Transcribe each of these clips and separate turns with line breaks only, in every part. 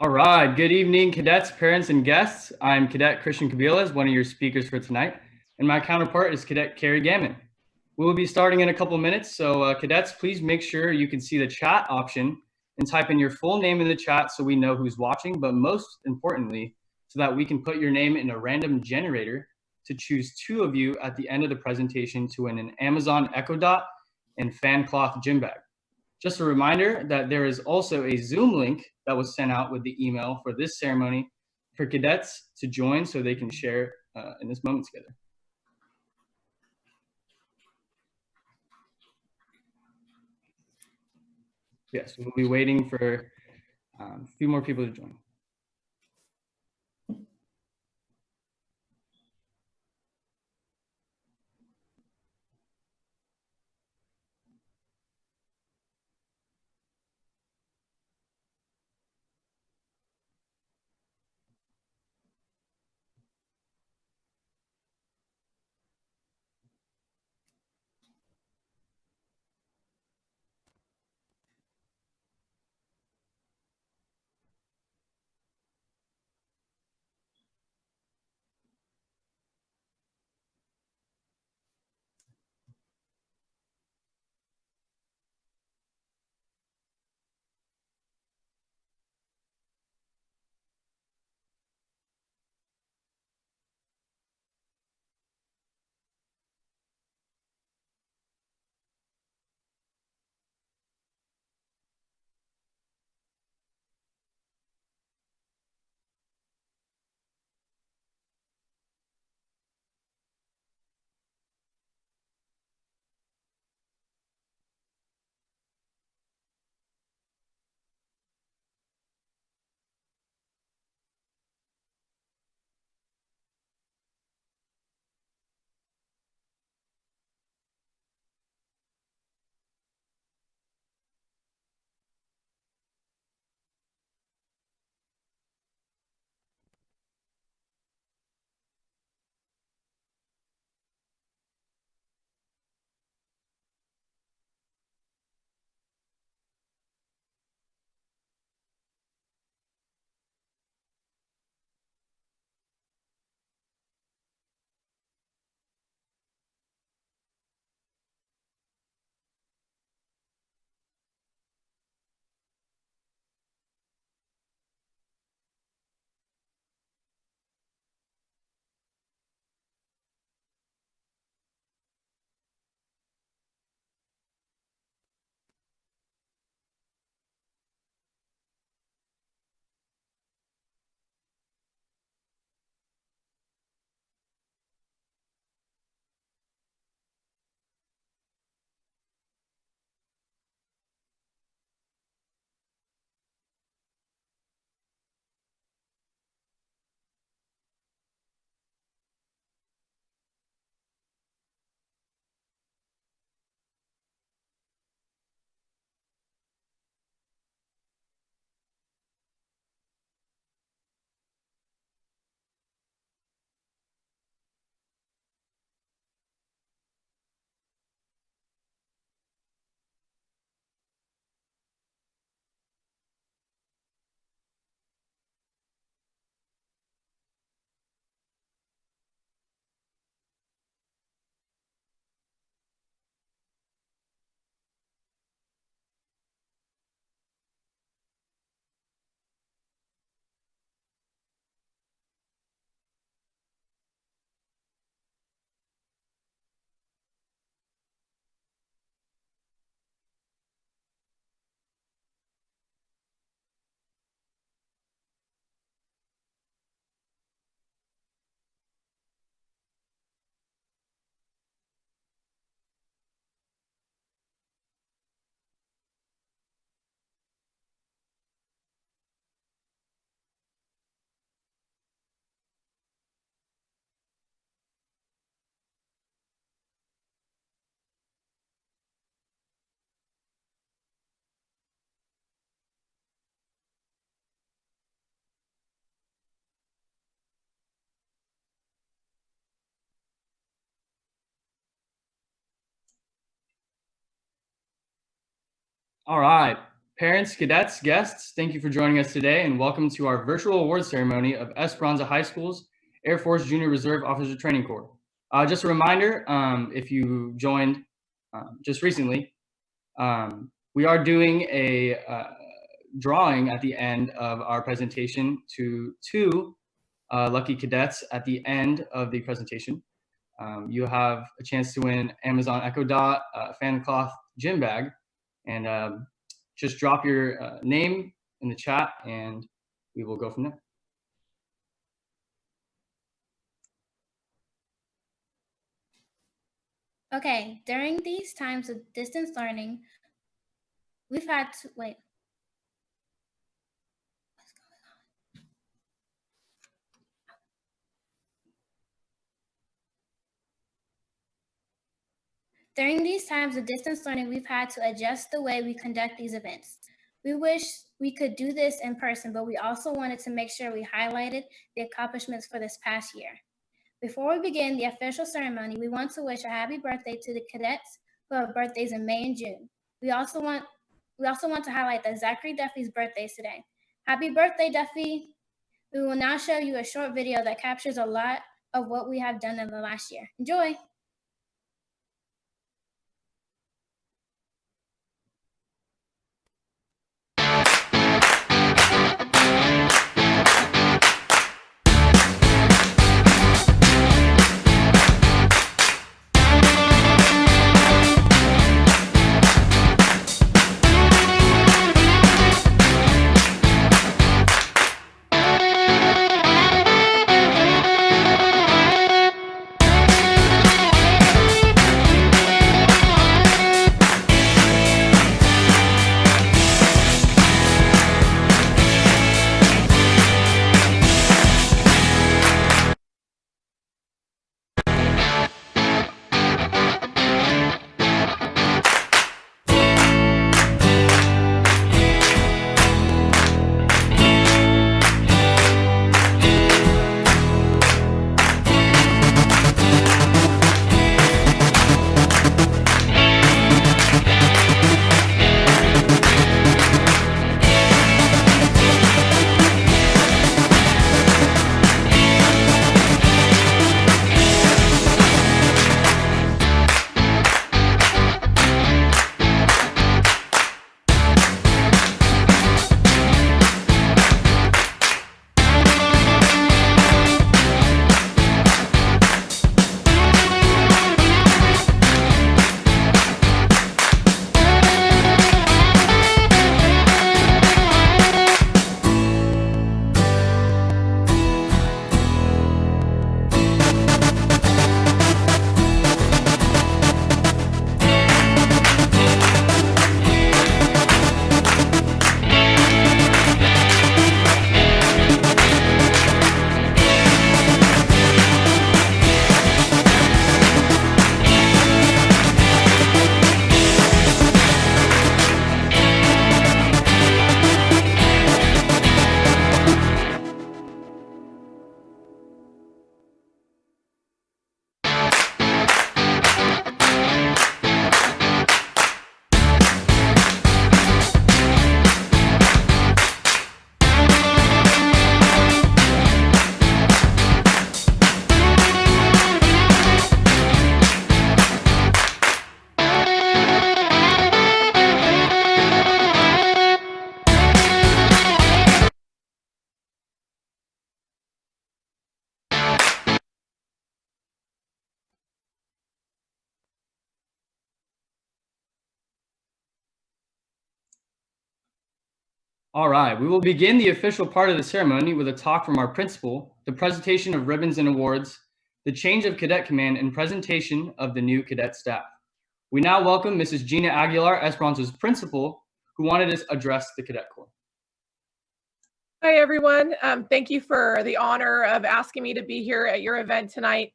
All right, good evening, cadets, parents, and guests. I'm Cadet Christian Kabilas, one of your speakers for tonight, and my counterpart is Cadet Carrie Gammon. We will be starting in a couple minutes, so cadets, please make sure you can see the chat option and type in your full name in the chat so we know who's watching, but most importantly, so that we can put your name in a random generator to choose two of you at the end of the presentation to win an Amazon Echo Dot and fan cloth gym bag. Just a reminder that there is also a Zoom link that was sent out with the email for this ceremony for cadets to join so they can share in this moment together. Yes, we'll be waiting for a few more people to join. All right, Parents, cadets, guests, thank you for joining us today and welcome to our virtual awards ceremony of Esperanza High School's Air Force Junior Reserve Officer Training Corps. Just a reminder, if you joined just recently, we are doing a drawing at the end of our presentation to two lucky cadets at the end of the presentation. You have a chance to win Amazon Echo Dot fan cloth gym bag, and just drop your name in the chat and we will go from there.
Okay, during these times of distance learning, we've had to wait. What's going on? During these times of distance learning, we've had to adjust the way we conduct these events. We wish we could do this in person, but we also wanted to make sure we highlighted the accomplishments for this past year. Before we begin the official ceremony, we want to wish a happy birthday to the cadets who have birthdays in May and June. We also want to highlight that Zachary Duffy's birthday is today. Happy birthday, Duffy! We will now show you a short video that captures a lot of what we have done in the last year. Enjoy!
All right, we will begin the official part of the ceremony with a talk from our principal, the presentation of ribbons and awards, the change of cadet command, and presentation of the new cadet staff. We now welcome Mrs. Gina Aguilar, Esperanza's principal, who wanted to address the Cadet Corps.
Hi, everyone. Thank you for the honor of asking me to be here at your event tonight.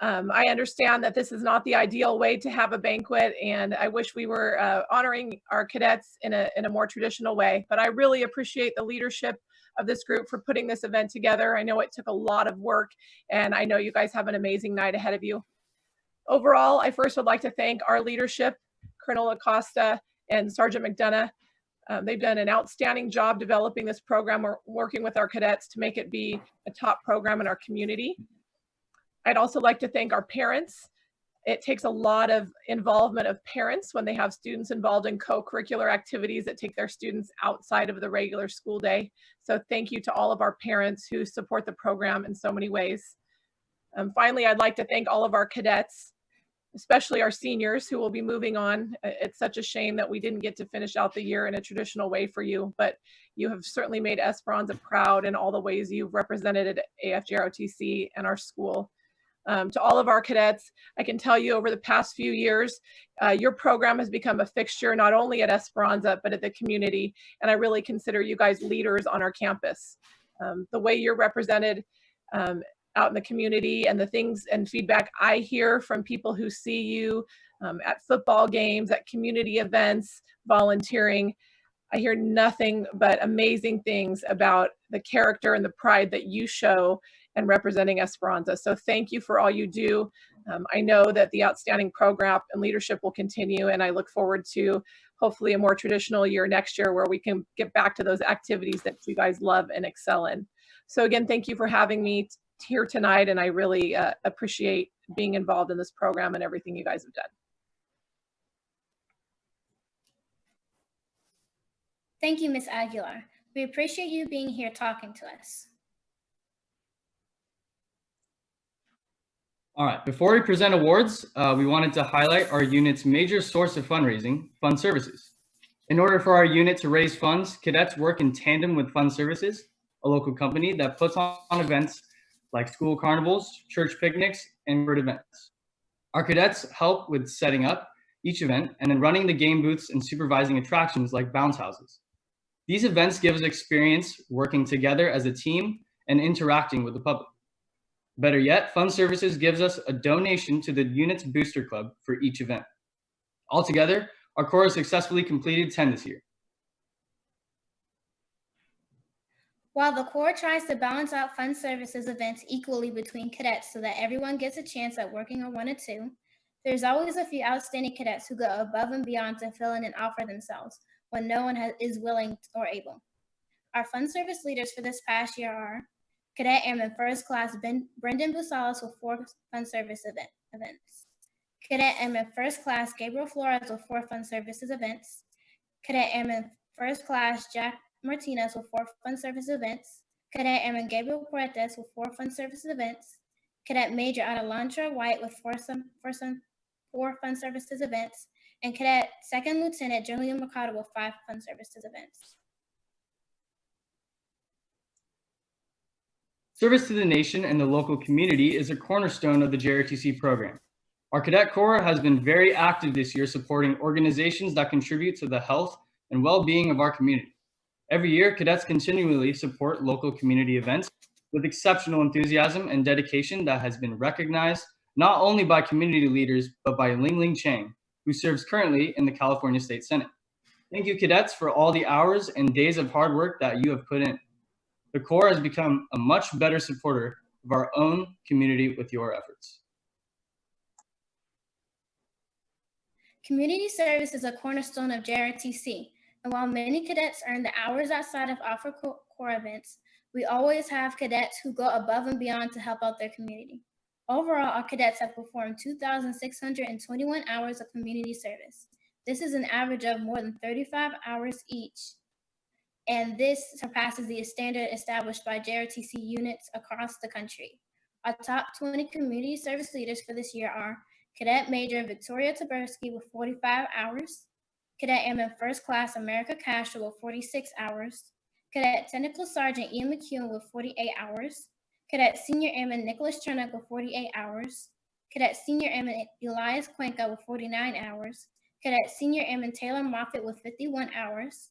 I understand that this is not the ideal way to have a banquet, and I wish we were honoring our cadets in a more traditional way. But I really appreciate the leadership of this group for putting this event together. I know it took a lot of work, and I know you guys have an amazing night ahead of you. Overall, I first would like to thank our leadership, Colonel Acosta and Sergeant McDonough. They've done an outstanding job developing this program. We're working with our cadets to make it be a top program in our community. I'd also like to thank our parents. It takes a lot of involvement of parents when they have students involved in co-curricular activities that take their students outside of the regular school day. So thank you to all of our parents who support the program in so many ways. Finally, I'd like to thank all of our cadets, especially our seniors who will be moving on. It's such a shame that we didn't get to finish out the year in a traditional way for you, but you have certainly made Esperanza proud in all the ways you've represented AFJROTC and our school. To all of our cadets, I can tell you over the past few years, your program has become a fixture not only at Esperanza, but at the community. And I really consider you guys leaders on our campus. The way you're represented out in the community and the things and feedback I hear from people who see you at football games, at community events, volunteering, I hear nothing but amazing things about the character and the pride that you show and representing Esperanza. So thank you for all you do. I know that the outstanding program and leadership will continue, and I look forward to hopefully a more traditional year next year where we can get back to those activities that you guys love and excel in. So again, thank you for having me here tonight, and I really appreciate being involved in this program and everything you guys have done.
Thank you, Ms. Aguilar. We appreciate you being here talking to us.
All right, before we present awards, we wanted to highlight our unit's major source of fundraising, Fund Services. In order for our unit to raise funds, cadets work in tandem with Fund Services, a local company that puts on events like school carnivals, church picnics, and bird events. Our cadets help with setting up each event and then running the game booths and supervising attractions like bounce houses. These events give us experience working together as a team and interacting with the public. Better yet, Fund Services gives us a donation to the unit's booster club for each event. Altogether, our Corps has successfully completed 10 this year.
While the Corps tries to balance out Fund Services events equally between cadets so that everyone gets a chance at working on one or two, there's always a few outstanding cadets who go above and beyond to fill in and offer themselves when no one is willing or able. Our Fund Service leaders for this past year are Cadet Airman First Class Brendan Busalas with 4 Fund Service events. Cadet Airman First Class Gabriel Flores with 4 Fund Services events. Cadet Airman First Class Jack Martinez with 4 Fund Service events. Cadet Airman Gabriel Puertas with 4 Fund Service events. Cadet Major Adelantra White with 4 Fund Services events. And Cadet Second Lieutenant Julian Mercado with 5 Fund Services events.
Service to the nation and the local community is a cornerstone of the JRTC program. Our Cadet Corps has been very active this year supporting organizations that contribute to the health and well-being of our community. Every year, cadets continually support local community events with exceptional enthusiasm and dedication that has been recognized not only by community leaders, but by Ling Chang, who serves currently in the California State Senate. Thank you, cadets, for all the hours and days of hard work that you have put in. The Corps has become a much better supporter of our own community with your efforts.
Community service is a cornerstone of JRTC, and while many cadets earn the hours outside of Corps events, we always have cadets who go above and beyond to help out their community. Overall, our cadets have performed 2,621 hours of community service. This is an average of more than 35 hours each, and this surpasses the standard established by JRTC units across the country. Our top 20 community service leaders for this year are Cadet Major Victoria Taberski with 45 hours, Cadet Airman First Class America Castro with 46 hours, Cadet Technical Sergeant Ian McEwen with 48 hours, Cadet Senior Airman Nicholas Chernick with 48 hours, Cadet Senior Airman Elias Cuenca with 49 hours, Cadet Senior Airman Taylor Moffitt with 51 hours,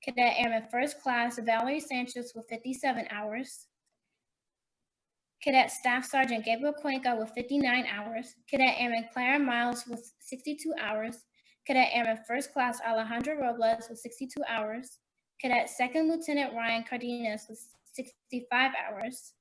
Cadet Airman First Class Valerie Sanchez with 57 hours, Cadet Staff Sergeant Gabriel Cuenca with 59 hours, Cadet Airman Clara Miles with 62 hours, Cadet Airman First Class Alejandro Robles with 62 hours, Cadet Second Lieutenant Ryan Cardenas with 65 hours,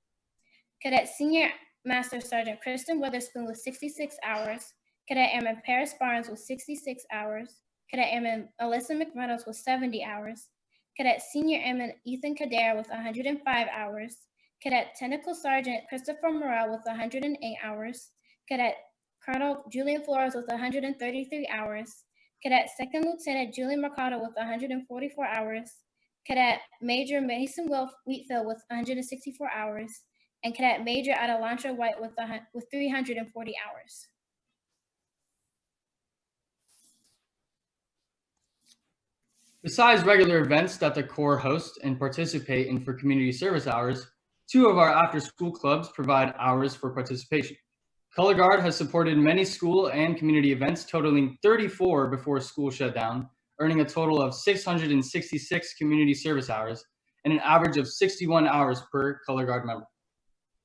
Cadet Senior Master Sergeant Kristen Witherspoon with 66 hours, Cadet Airman Paris Barnes with 66 hours, Cadet Airman Alyssa McReynolds with 70 hours. Cadet Senior Airman Ethan Kadera with 105 hours. Cadet Technical Sergeant Christopher Morrell with 108 hours. Cadet Colonel Julian Flores with 133 hours. Cadet Second Lieutenant Julian Mercado with 144 hours. Cadet Major Mason Wheatfield with 164 hours. And Cadet Major Adelantra White with 340 hours.
Besides regular events that the Corps hosts and participate in for community service hours, 2 of our after-school clubs provide hours for participation. Color Guard has supported many school and community events, totaling 34 before school shut down, earning a total of 666 community service hours and an average of 61 hours per Color Guard member.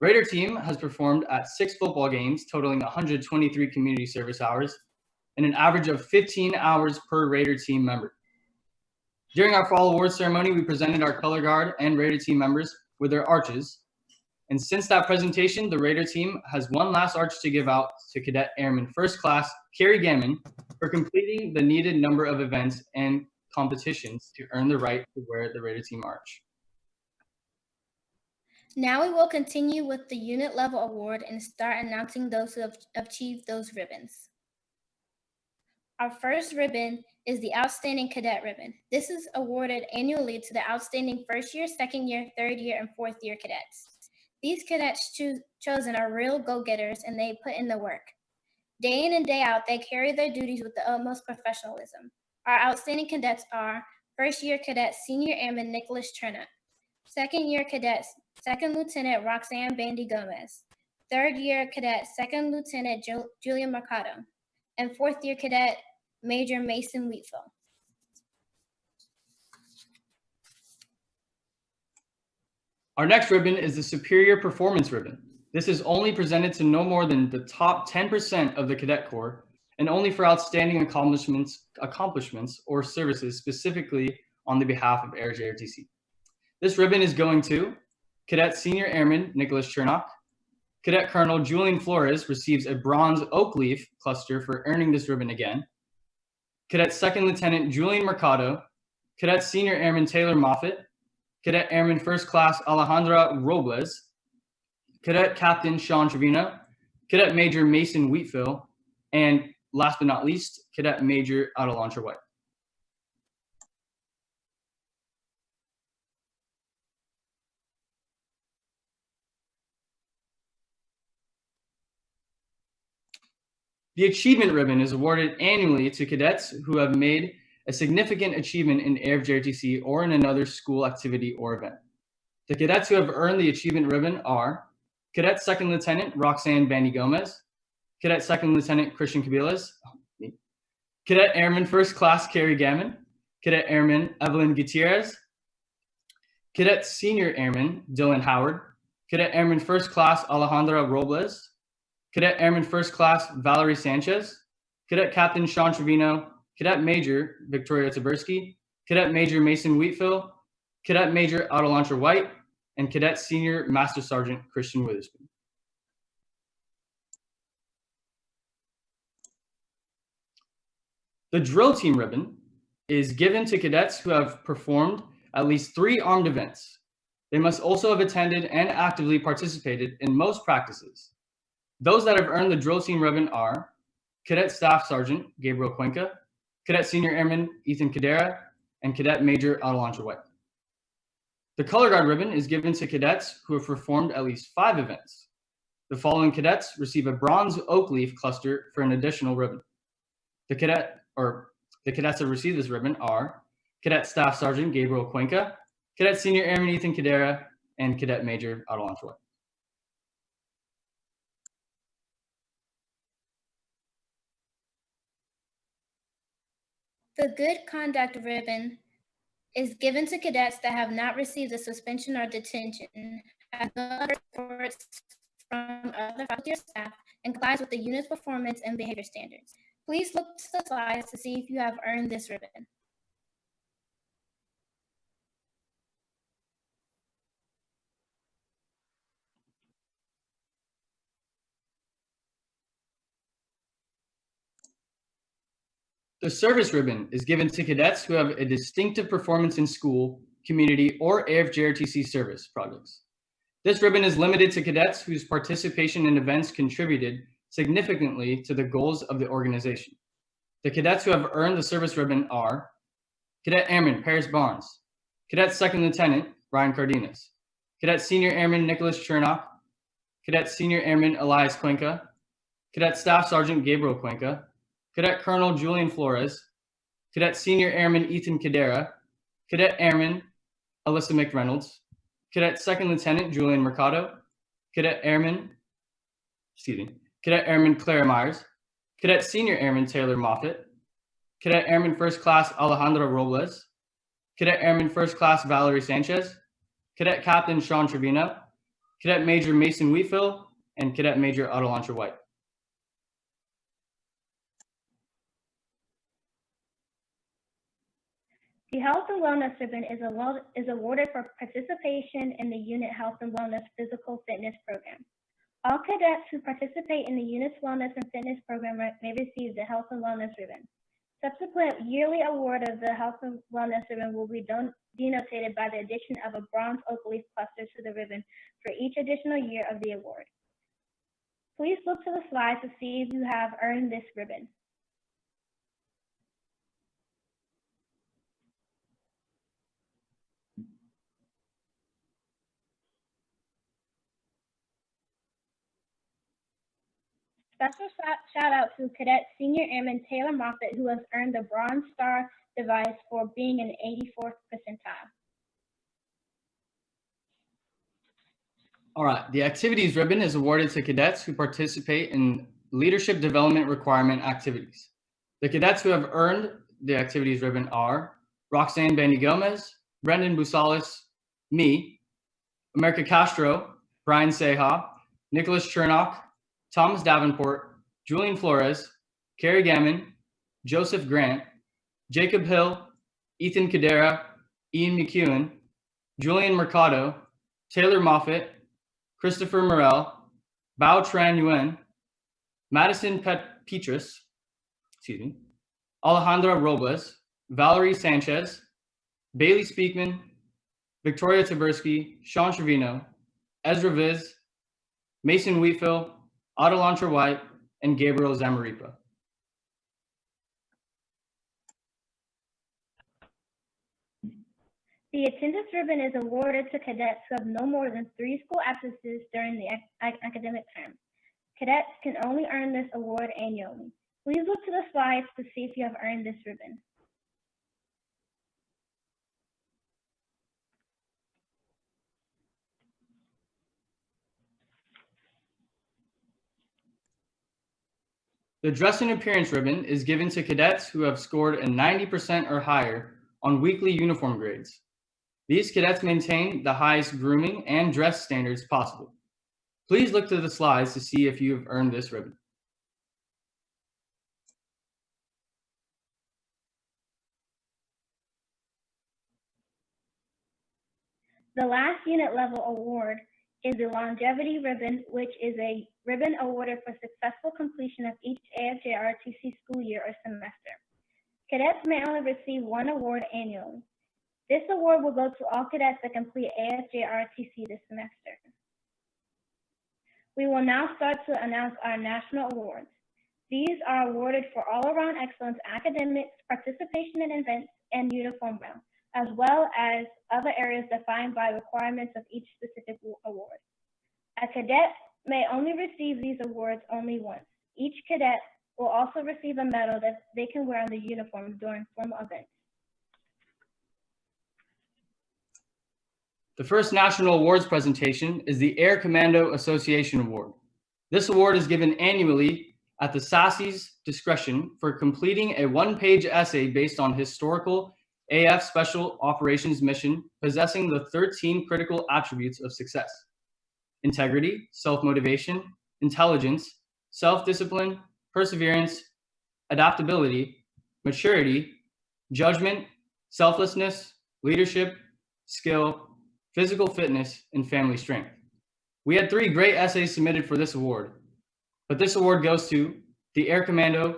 Raider Team has performed at 6 football games, totaling 123 community service hours and an average of 15 hours per Raider Team member. During our fall awards ceremony, we presented our Color Guard and Raider Team members with their arches. And since that presentation, the Raider Team has one last arch to give out to Cadet Airman First Class Carrie Gammon for completing the needed number of events and competitions to earn the right to wear the Raider Team arch.
Now we will continue with the unit level award and start announcing those who have achieved those ribbons. Our first ribbon is the Outstanding Cadet Ribbon. This is awarded annually to the outstanding first year, second year, third year, and fourth year cadets. These cadets chosen are real go-getters and they put in the work. Day in and day out, they carry their duties with the utmost professionalism. Our outstanding cadets are first year cadet Senior Airman Nicholas Chernak, second year cadet Second Lieutenant Roxanne Bandy Gomez, third year cadet Second Lieutenant Julia Mercado, and fourth year cadet Major Mason Wheatfield.
Our next ribbon is the Superior Performance Ribbon. This is only presented to no more than the top 10% of the Cadet Corps and only for outstanding accomplishments or services specifically on the behalf of AFJROTC. This ribbon is going to Cadet Senior Airman Nicholas Chernak. Cadet Colonel Julian Flores receives a bronze oak leaf cluster for earning this ribbon again. Cadet Second Lieutenant Julian Mercado. Cadet Senior Airman Taylor Moffitt. Cadet Airman First Class Alejandra Robles, Cadet Captain Sean Trevino, Cadet Major Mason Wheatfield, and last but not least, Cadet Major Adelantra White. The Achievement Ribbon is awarded annually to cadets who have made a significant achievement in AFJROTC or in another school activity or event. The cadets who have earned the Achievement Ribbon are Cadet Second Lieutenant Roxanne Bandy Gomez, Cadet Second Lieutenant Christian Cabilas, Cadet Airman First Class Carrie Gammon, Cadet Airman Evelyn Gutierrez, Cadet Senior Airman Dylan Howard, Cadet Airman First Class Alejandra Robles, Cadet Airman First Class Valerie Sanchez, Cadet Captain Sean Trevino, Cadet Major Victoria Taberski, Cadet Major Mason Wheatfield, Cadet Major Adelantra White, and Cadet Senior Master Sergeant Christian Witherspoon. The Drill Team Ribbon is given to cadets who have performed at least 3 armed events. They must also have attended and actively participated in most practices. Those that have earned the Drill Team Ribbon are Cadet Staff Sergeant Gabriel Cuenca, Cadet Senior Airman Ethan Kadera, and Cadet Major Adelantra White. The Color Guard Ribbon is given to cadets who have performed at least 5 events. The following cadets receive a bronze oak leaf cluster for an additional ribbon. The cadets that receive this ribbon are Cadet Staff Sergeant Gabriel Cuenca, Cadet Senior Airman Ethan Kadera, and Cadet Major Adelantra White.
The Good Conduct Ribbon is given to cadets that have not received a suspension or detention, have no reports from other faculty or staff, and complies with the unit's performance and behavior standards. Please look to the slides to see if you have earned this ribbon.
The service ribbon is given to cadets who have a distinctive performance in school, community, or AFJROTC service projects. This ribbon is limited to cadets whose participation in events contributed significantly to the goals of the organization. The cadets who have earned the service ribbon are Cadet Airman Paris Barnes, Cadet Second Lieutenant Ryan Cardenas, Cadet Senior Airman Nicholas Chernock, Cadet Senior Airman Elias Cuenca, Cadet Staff Sergeant Gabriel Cuenca, Cadet Colonel Julian Flores, Cadet Senior Airman Ethan Cadera, Cadet Airman Alyssa McReynolds, Cadet Second Lieutenant Julian Mercado, Cadet Airman Clara Myers, Cadet Senior Airman Taylor Moffitt, Cadet Airman First Class Alejandro Robles, Cadet Airman First Class Valerie Sanchez, Cadet Captain Sean Trevino, Cadet Major Mason Wheatfield, and Cadet Major Adelantra White.
The Health and Wellness Ribbon is awarded for participation in the Unit Health and Wellness Physical Fitness Program. All cadets who participate in the unit's wellness and fitness program may receive the Health and Wellness Ribbon. Subsequent yearly award of the Health and Wellness Ribbon will be denotated by the addition of a bronze oak leaf cluster to the ribbon for each additional year of the award. Please look to the slides to see if you have earned this ribbon. Special shout out to Cadet Senior Airman Taylor Moffitt, who has earned the Bronze Star device for being an 84th percentile.
All right, the activities ribbon is awarded to cadets who participate in leadership development requirement activities. The cadets who have earned the activities ribbon are Roxanne Bandy Gomez, Brendan Busalis, me, America Castro, Brian Seha, Nicholas Chernock, Thomas Davenport, Julian Flores, Carrie Gammon, Joseph Grant, Jacob Hill, Ethan Cadera, Ian McEwen, Julian Mercado, Taylor Moffitt, Christopher Morel, Bao Tran Yuen, Madison Petrus, Alejandra Robles, Valerie Sanchez, Bailey Speakman, Victoria Taberski, Sean Trevino, Ezra Viz, Mason Wheatfield, Adelantra White, and Gabriel Zamaripa.
The attendance ribbon is awarded to cadets who have no more than 3 school absences during the academic term. Cadets can only earn this award annually. Please look to the slides to see if you have earned this ribbon.
The dress and appearance ribbon is given to cadets who have scored a 90% or higher on weekly uniform grades. These cadets maintain the highest grooming and dress standards possible. Please look to the slides to see if you have earned this ribbon.
The last unit level award is the Longevity Ribbon, which is a ribbon awarded for successful completion of each AFJROTC school year or semester. Cadets may only receive 1 award annually. This award will go to all cadets that complete AFJROTC this semester. We will now start to announce our national awards. These are awarded for all-around excellence academics, participation in events, and uniform wear, as well as other areas defined by requirements of each specific award. A cadet may only receive these awards only once. Each cadet will also receive a medal that they can wear on the uniform during formal events.
The first national awards presentation is the Air Commando Association Award. This award is given annually at the SASE's discretion for completing a 1-page essay based on historical AF Special Operations mission possessing the 13 critical attributes of success: integrity, self-motivation, intelligence, self-discipline, perseverance, adaptability, maturity, judgment, selflessness, leadership, skill, physical fitness, and family strength. We had 3 great essays submitted for this award, but this award goes to The Air Commando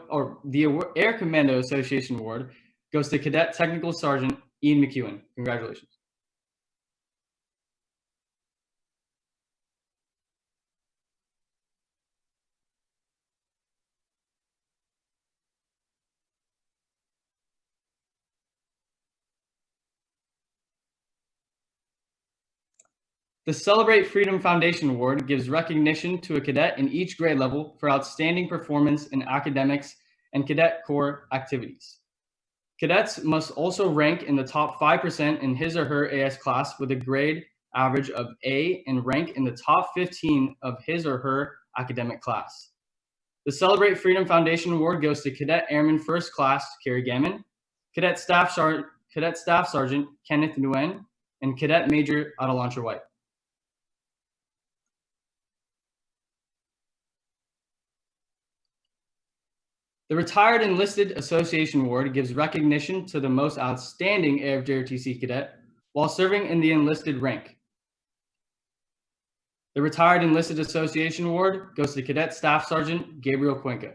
Association Award goes to Cadet Technical Sergeant Ian McEwen. Congratulations. The Celebrate Freedom Foundation Award gives recognition to a cadet in each grade level for outstanding performance in academics and cadet corps activities. Cadets must also rank in the top 5% in his or her AS class with a grade average of A and rank in the top 15 of his or her academic class. The Celebrate Freedom Foundation Award goes to Cadet Airman First Class Carrie Gammon, Cadet Staff Sergeant Kenneth Nguyen, and Cadet Major Adelantra White. The Retired Enlisted Association Award gives recognition to the most outstanding AFJROTC cadet while serving in the enlisted rank. The Retired Enlisted Association Award goes to Cadet Staff Sergeant Gabriel Cuenca.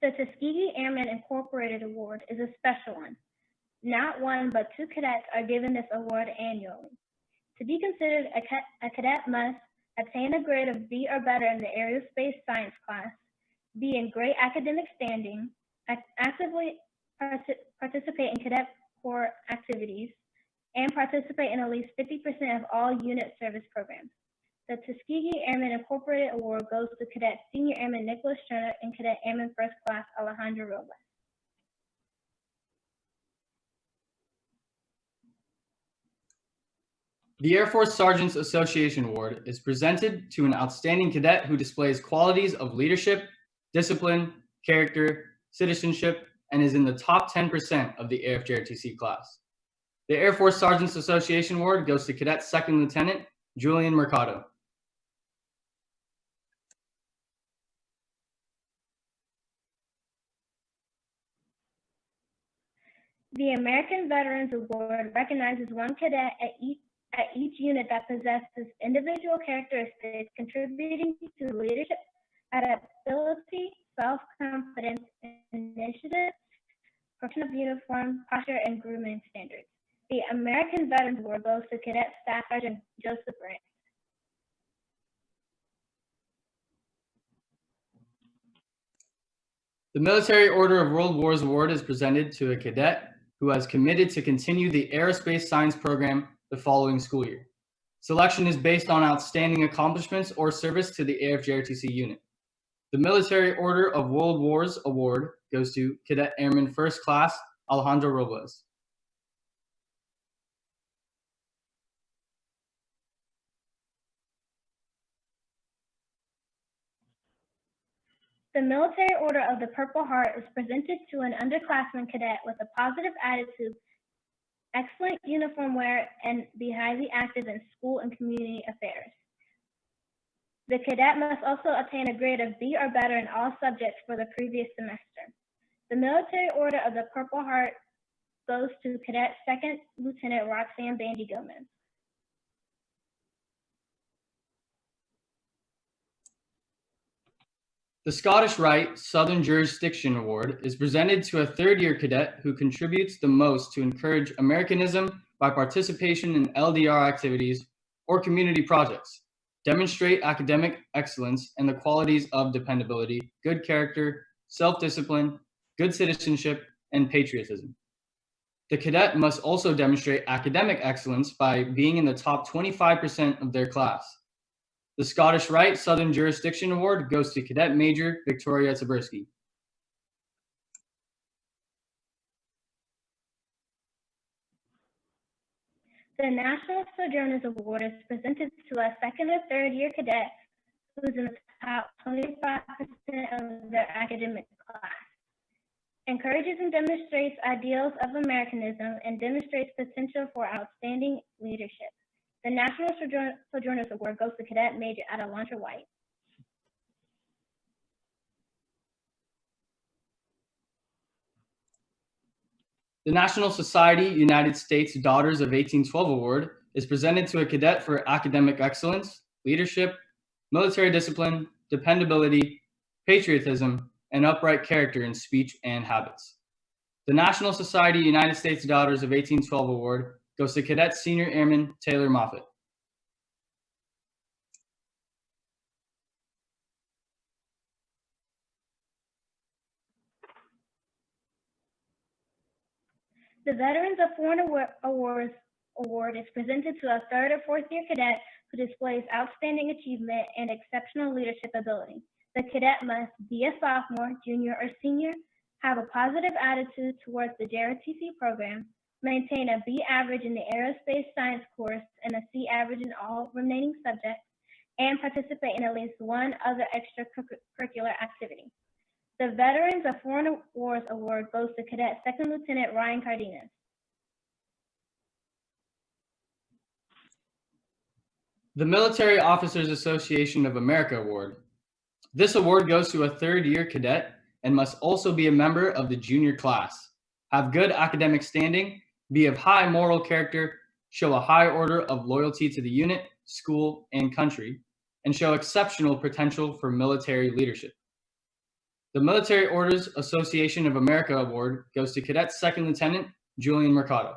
The Tuskegee Airmen Incorporated Award is a special one. Not one, but two cadets are given this award annually. To be considered a cadet must attain a grade of B or better in the aerospace science class, be in great academic standing, actively participate in cadet corps activities, and participate in at least 50% of all unit service programs. The Tuskegee Airmen Incorporated Award goes to Cadet Senior Airman Nicholas Sterner and Cadet Airman First Class Alejandro Robles.
The Air Force Sergeants Association Award is presented to an outstanding cadet who displays qualities of leadership, discipline, character, citizenship, and is in the top 10% of the AFJROTC class. The Air Force Sergeants Association Award goes to Cadet Second Lieutenant Julian Mercado.
The American Veterans Award recognizes one cadet at each unit that possesses individual characteristics contributing to leadership, adaptability, self-confidence, initiative, protection of uniform, posture, and grooming standards. The American Veterans Award goes to Cadet Staff Sergeant Joseph Brandt.
The Military Order of World Wars Award is presented to a cadet who has committed to continue the aerospace science program the following school year. Selection is based on outstanding accomplishments or service to the AFJROTC unit. The Military Order of World Wars Award goes to Cadet Airman First Class Alejandro Robles.
The Military Order of the Purple Heart is presented to an underclassman cadet with a positive attitude, excellent uniform wear, and be highly active in school and community affairs. The cadet must also attain a grade of B or better in all subjects for the previous semester. The Military Order of the Purple Heart goes to Cadet Second Lieutenant Roxanne Bandy Gomez.
The Scottish Rite Southern Jurisdiction Award is presented to a third-year cadet who contributes the most to encourage Americanism by participation in LDR activities or community projects, demonstrate academic excellence and the qualities of dependability, good character, self-discipline, good citizenship, and patriotism. The cadet must also demonstrate academic excellence by being in the top 25% of their class. The Scottish Rite Southern Jurisdiction Award goes to Cadet Major Victoria Taberski.
The National Sojourners Award is presented to a second or third year cadet who's in the top 25% of their academic class, encourages and demonstrates ideals of Americanism, and demonstrates potential for outstanding leadership. The National Sojourners Award goes to Cadet Major Adelantra White.
The National Society United States Daughters of 1812 Award is presented to a cadet for academic excellence, leadership, military discipline, dependability, patriotism, and upright character in speech and habits. The National Society United States Daughters of 1812 Award goes to Cadet Senior Airman Taylor Moffitt.
The Veterans of Foreign Awards Award is presented to a third or fourth year cadet who displays outstanding achievement and exceptional leadership ability. The cadet must be a sophomore, junior, or senior, have a positive attitude towards the JROTC program, maintain a B average in the aerospace science course and a C average in all remaining subjects, and participate in at least one other extracurricular activity. The Veterans of Foreign Wars Award goes to Cadet Second Lieutenant Ryan Cardenas.
The Military Officers Association of America Award. This award goes to a third-year cadet and must also be a member of the junior class, have good academic standing, be of high moral character, show a high order of loyalty to the unit, school, and country, and show exceptional potential for military leadership. The Military Orders Association of America Award goes to Cadet Second Lieutenant Julian Mercado.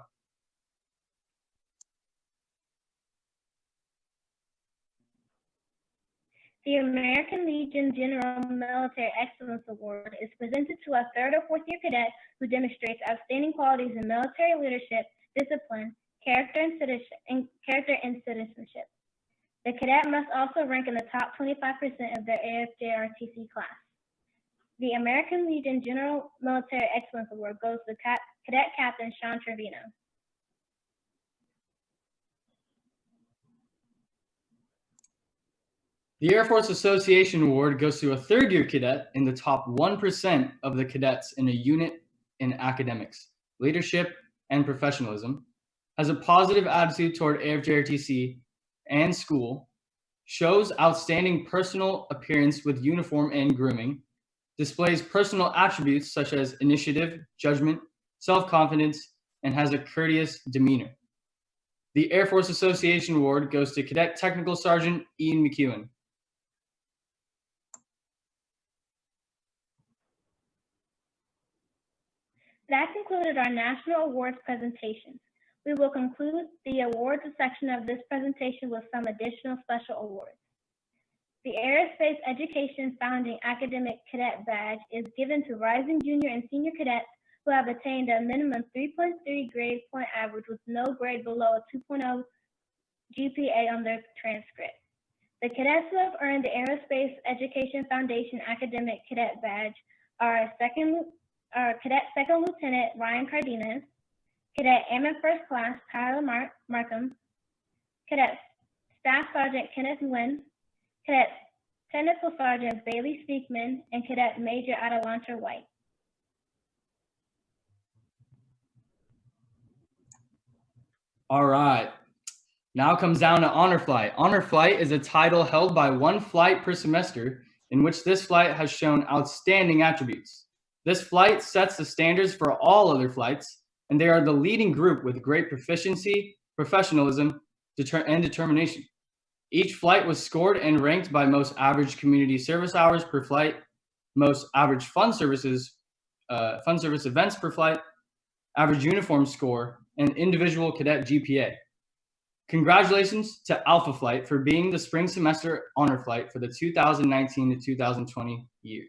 The American Legion General Military Excellence Award is presented to a third or fourth year cadet who demonstrates outstanding qualities in military leadership, discipline, character, and citizenship. The cadet must also rank in the top 25% of their AFJROTC class. The American Legion General Military Excellence Award goes to Cadet Captain Sean Trevino.
The Air Force Association Award goes to a third-year cadet in the top 1% of the cadets in a unit in academics, leadership, and professionalism, has a positive attitude toward AFJROTC and school, shows outstanding personal appearance with uniform and grooming, displays personal attributes such as initiative, judgment, self-confidence, and has a courteous demeanor. The Air Force Association Award goes to Cadet Technical Sergeant Ian McEwen.
That concluded our National Awards presentation. We will conclude the awards section of this presentation with some additional special awards. The Aerospace Education Founding Academic Cadet Badge is given to rising junior and senior cadets who have attained a minimum 3.3 grade point average with no grade below a 2.0 GPA on their transcript. The cadets who have earned the Aerospace Education Foundation Academic Cadet Badge are Cadet Second Lieutenant Ryan Cardenas, Cadet Airman First Class Tyler Markham, Cadet Staff Sergeant Kenneth Nguyen, Cadet Technical Sergeant Bailey Speakman, and Cadet Major Adelantra White.
All right, now comes down to Honor Flight. Honor Flight is a title held by one flight per semester in which this flight has shown outstanding attributes. This flight sets the standards for all other flights, and they are the leading group with great proficiency, professionalism, and determination. Each flight was scored and ranked by most average community service hours per flight, most average fun service events per flight, average uniform score, and individual cadet GPA. Congratulations to Alpha Flight for being the spring semester honor flight for the 2019 to 2020 year.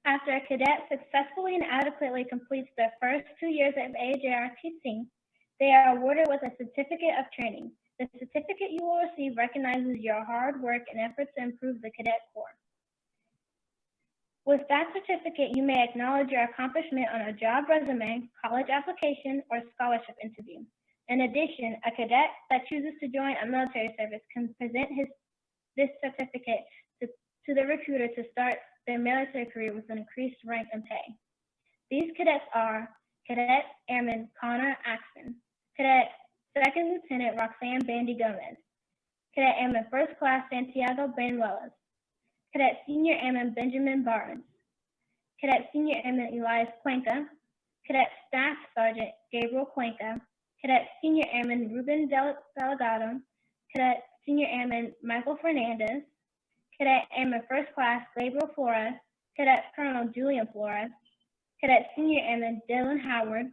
After a cadet successfully and adequately completes their first 2 years of AFJROTC, they are awarded with a certificate of training. The certificate you will receive recognizes your hard work and efforts to improve the cadet corps. With that certificate, you may acknowledge your accomplishment on a job resume, college application, or scholarship interview. In addition, a cadet that chooses to join a military service can present this certificate to the recruiter to start their military career with an increased rank and pay. These cadets are Cadet Airman Connor Axon, Cadet Second Lieutenant Roxanne Bandy Gomez, Cadet Airman First Class Santiago Banuelos, Cadet Senior Airman Benjamin Barnes, Cadet Senior Airman Elias Cuenca, Cadet Staff Sergeant Gabriel Cuenca, Cadet Senior Airman Ruben Delgado, Cadet Senior Airman Michael Fernandez, Cadet Airman First Class Gabriel Flores, Cadet Colonel Julian Flores, Cadet Senior Airman Dylan Howard,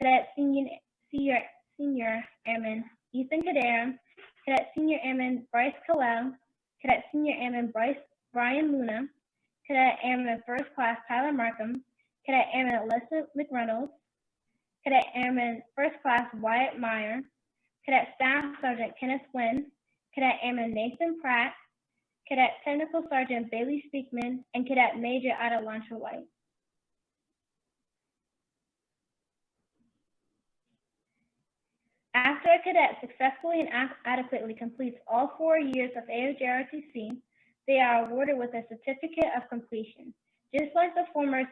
Cadet Senior Airman Ethan Cadera, Cadet Senior Airman Bryce Callell, Cadet Senior Airman Brian Luna, Cadet Airman First Class Tyler Markham, Cadet Airman Alyssa McReynolds, Cadet Airman First Class Wyatt Meyer, Cadet Staff Sergeant Kenneth Wynn, Cadet Airman Nathan Pratt, Cadet Technical Sergeant Bailey Speakman, and Cadet Major Adelantra White. After a cadet successfully and adequately completes all 4 years of AFJROTC, they are awarded with a certificate of completion. Just like the former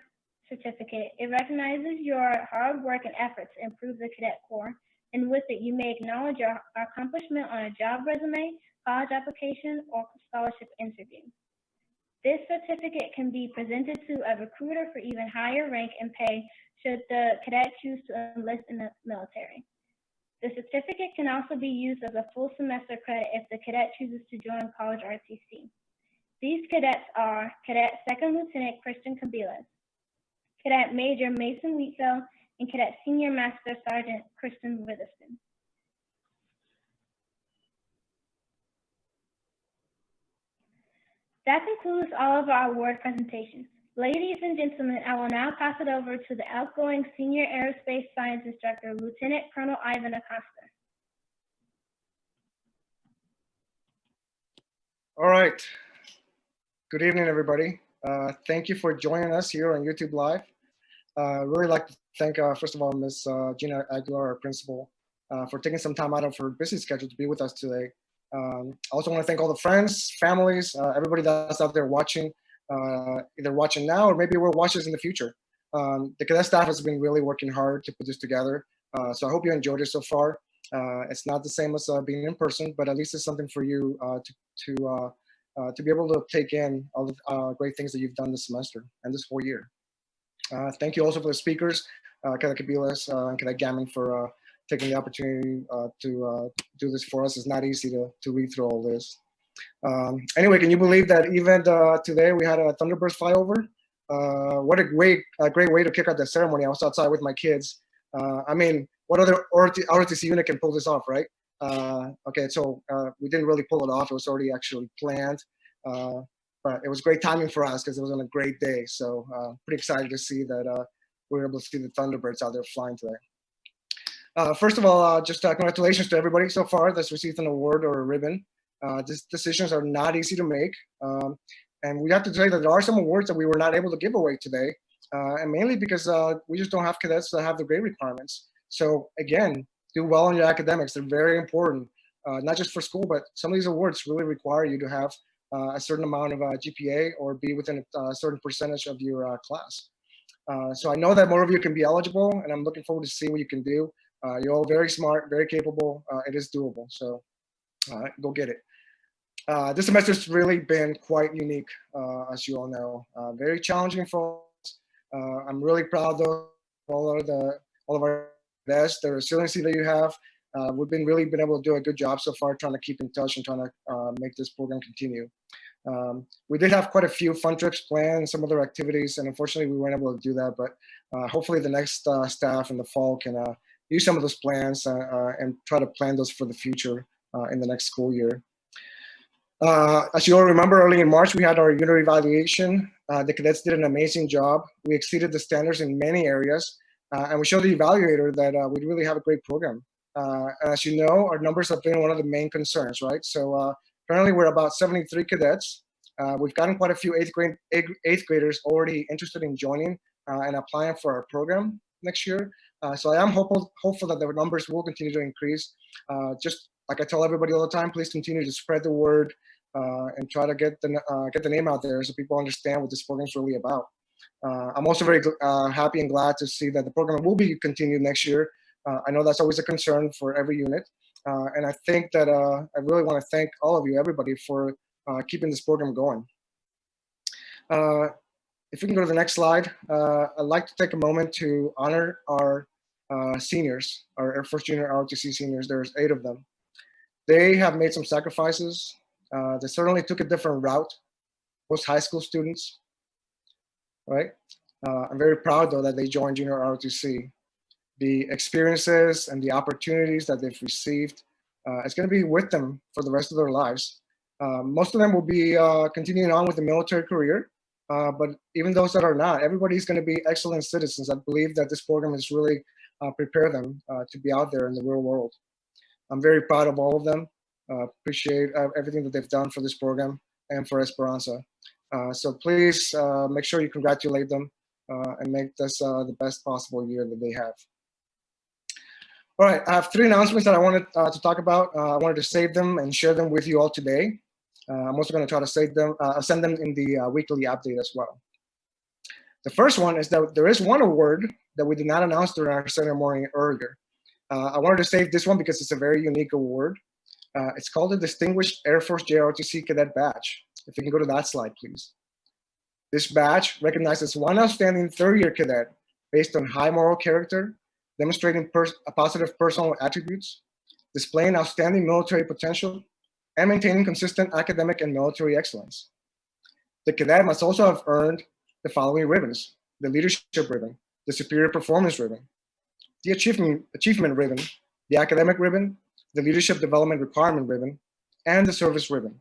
certificate, it recognizes your hard work and efforts to improve the Cadet Corps, and with it, you may acknowledge your accomplishment on a job resume, college application, or scholarship interview. This certificate can be presented to a recruiter for even higher rank and pay should the cadet choose to enlist in the military. The certificate can also be used as a full semester credit if the cadet chooses to join college RTC. These cadets are Cadet Second Lieutenant Christian Cabilas, Cadet Major Mason Wheatfield, and Cadet Senior Master Sergeant Kristen Witherspoon. That concludes all of our award presentations. Ladies and gentlemen, I will now pass it over to the outgoing Senior Aerospace Science Instructor, Lieutenant Colonel Ivan Acosta.
All right. Good evening, everybody. Thank you for joining us here on YouTube Live. Really like to thank, first of all, Ms. Gina Aguilar, our principal, for taking some time out of her busy schedule to be with us today. I also want to thank all the friends, families, everybody that's out there watching, either watching now or maybe we'll watch this in the future. The cadet staff has been really working hard to put this together. So I hope you enjoyed it so far. It's not the same as being in person, but at least it's something for you to be able to take in all the great things that you've done this semester and this whole year. Thank you also for the speakers, Cadet Cabilas and Cadet Gammon, for taking the opportunity to do this for us. It's not easy to read through all this. Anyway, can you believe that even today we had a Thunderbirds flyover? What a great way to kick out the ceremony. I was outside with my kids. I mean, what other ROTC unit can pull this off, right? Okay, so we didn't really pull it off. It was already actually planned. But it was great timing for us because it was on a great day. So pretty excited to see that we were able to see the Thunderbirds out there flying today. First of all, just congratulations to everybody so far that's received an award or a ribbon. These decisions are not easy to make. And we have to say that there are some awards that we were not able to give away today. And mainly because we just don't have cadets that have the grade requirements. So again, do well on your academics. They're very important, not just for school, but some of these awards really require you to have a certain amount of GPA or be within a certain percentage of your class. So I know that more of you can be eligible, and I'm looking forward to see what you can do. You're all very smart, very capable. It is doable, so go get it. This semester's really been quite unique, as you all know. Very challenging for us. I'm really proud of all of our best, the resiliency that you have. We've really been able to do a good job so far trying to keep in touch and trying to make this program continue. We did have quite a few fun trips planned, some other activities, and unfortunately we weren't able to do that, but hopefully the next staff in the fall can use some of those plans and try to plan those for the future in the next school year. As you all remember, early in March, we had our unit evaluation. The cadets did an amazing job. We exceeded the standards in many areas, and we showed the evaluator that we really have a great program. As you know, our numbers have been one of the main concerns, right? So currently we're about 73 cadets. We've gotten quite a few eighth graders already interested in joining and applying for our program next year. So I am hopeful that the numbers will continue to increase. Just like I tell everybody all the time, please continue to spread the word and try to get the name out there so people understand what this program is really about. I'm also very happy and glad to see that the program will be continued next year. I know that's always a concern for every unit. And I think that I really want to thank all of you, everybody, for keeping this program going. If we can go to the next slide, I'd like to take a moment to honor our seniors, our Air Force Junior ROTC seniors. There's 8 of them. They have made some sacrifices. They certainly took a different route. Most high school students, right? I'm very proud though that they joined Junior ROTC. The experiences and the opportunities that they've received, it's going to be with them for the rest of their lives. Most of them will be continuing on with the military career, but even those that are not, everybody's going to be excellent citizens. I believe that this program has really prepared them to be out there in the real world. I'm very proud of all of them. Appreciate everything that they've done for this program and for Esperanza. So please make sure you congratulate them and make this the best possible year that they have. All right, I have 3 announcements that I wanted to talk about. I wanted to save them and share them with you all today. I'm also going to try to save them, send them in the weekly update as well. The first one is that there is one award that we did not announce during our Saturday morning earlier. I wanted to save this one because it's a very unique award. It's called the Distinguished Air Force JROTC Cadet Badge. If you can go to that slide, please. This badge recognizes one outstanding 3rd-year cadet based on high moral character, demonstrating positive personal attributes, displaying outstanding military potential, and maintaining consistent academic and military excellence. The cadet must also have earned the following ribbons: the Leadership Ribbon, the Superior Performance Ribbon, the Achievement Ribbon, the Academic Ribbon, the Leadership Development Requirement Ribbon, and the Service Ribbon.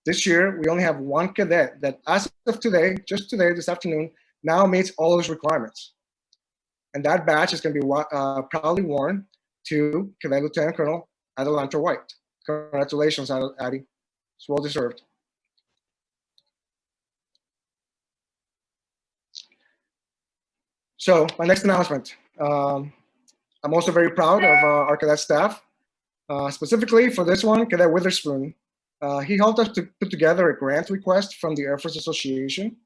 This year, we only have one cadet that, as of today, just today, this afternoon, now meets all those requirements. And that badge is going to be proudly worn to Cadet Lieutenant Colonel Adelanto White. Congratulations, Addie. It's well deserved. So my next announcement. I'm also very proud of our cadet staff. Specifically for this one, Cadet Witherspoon. He helped us to put together a grant request from the Air Force Association.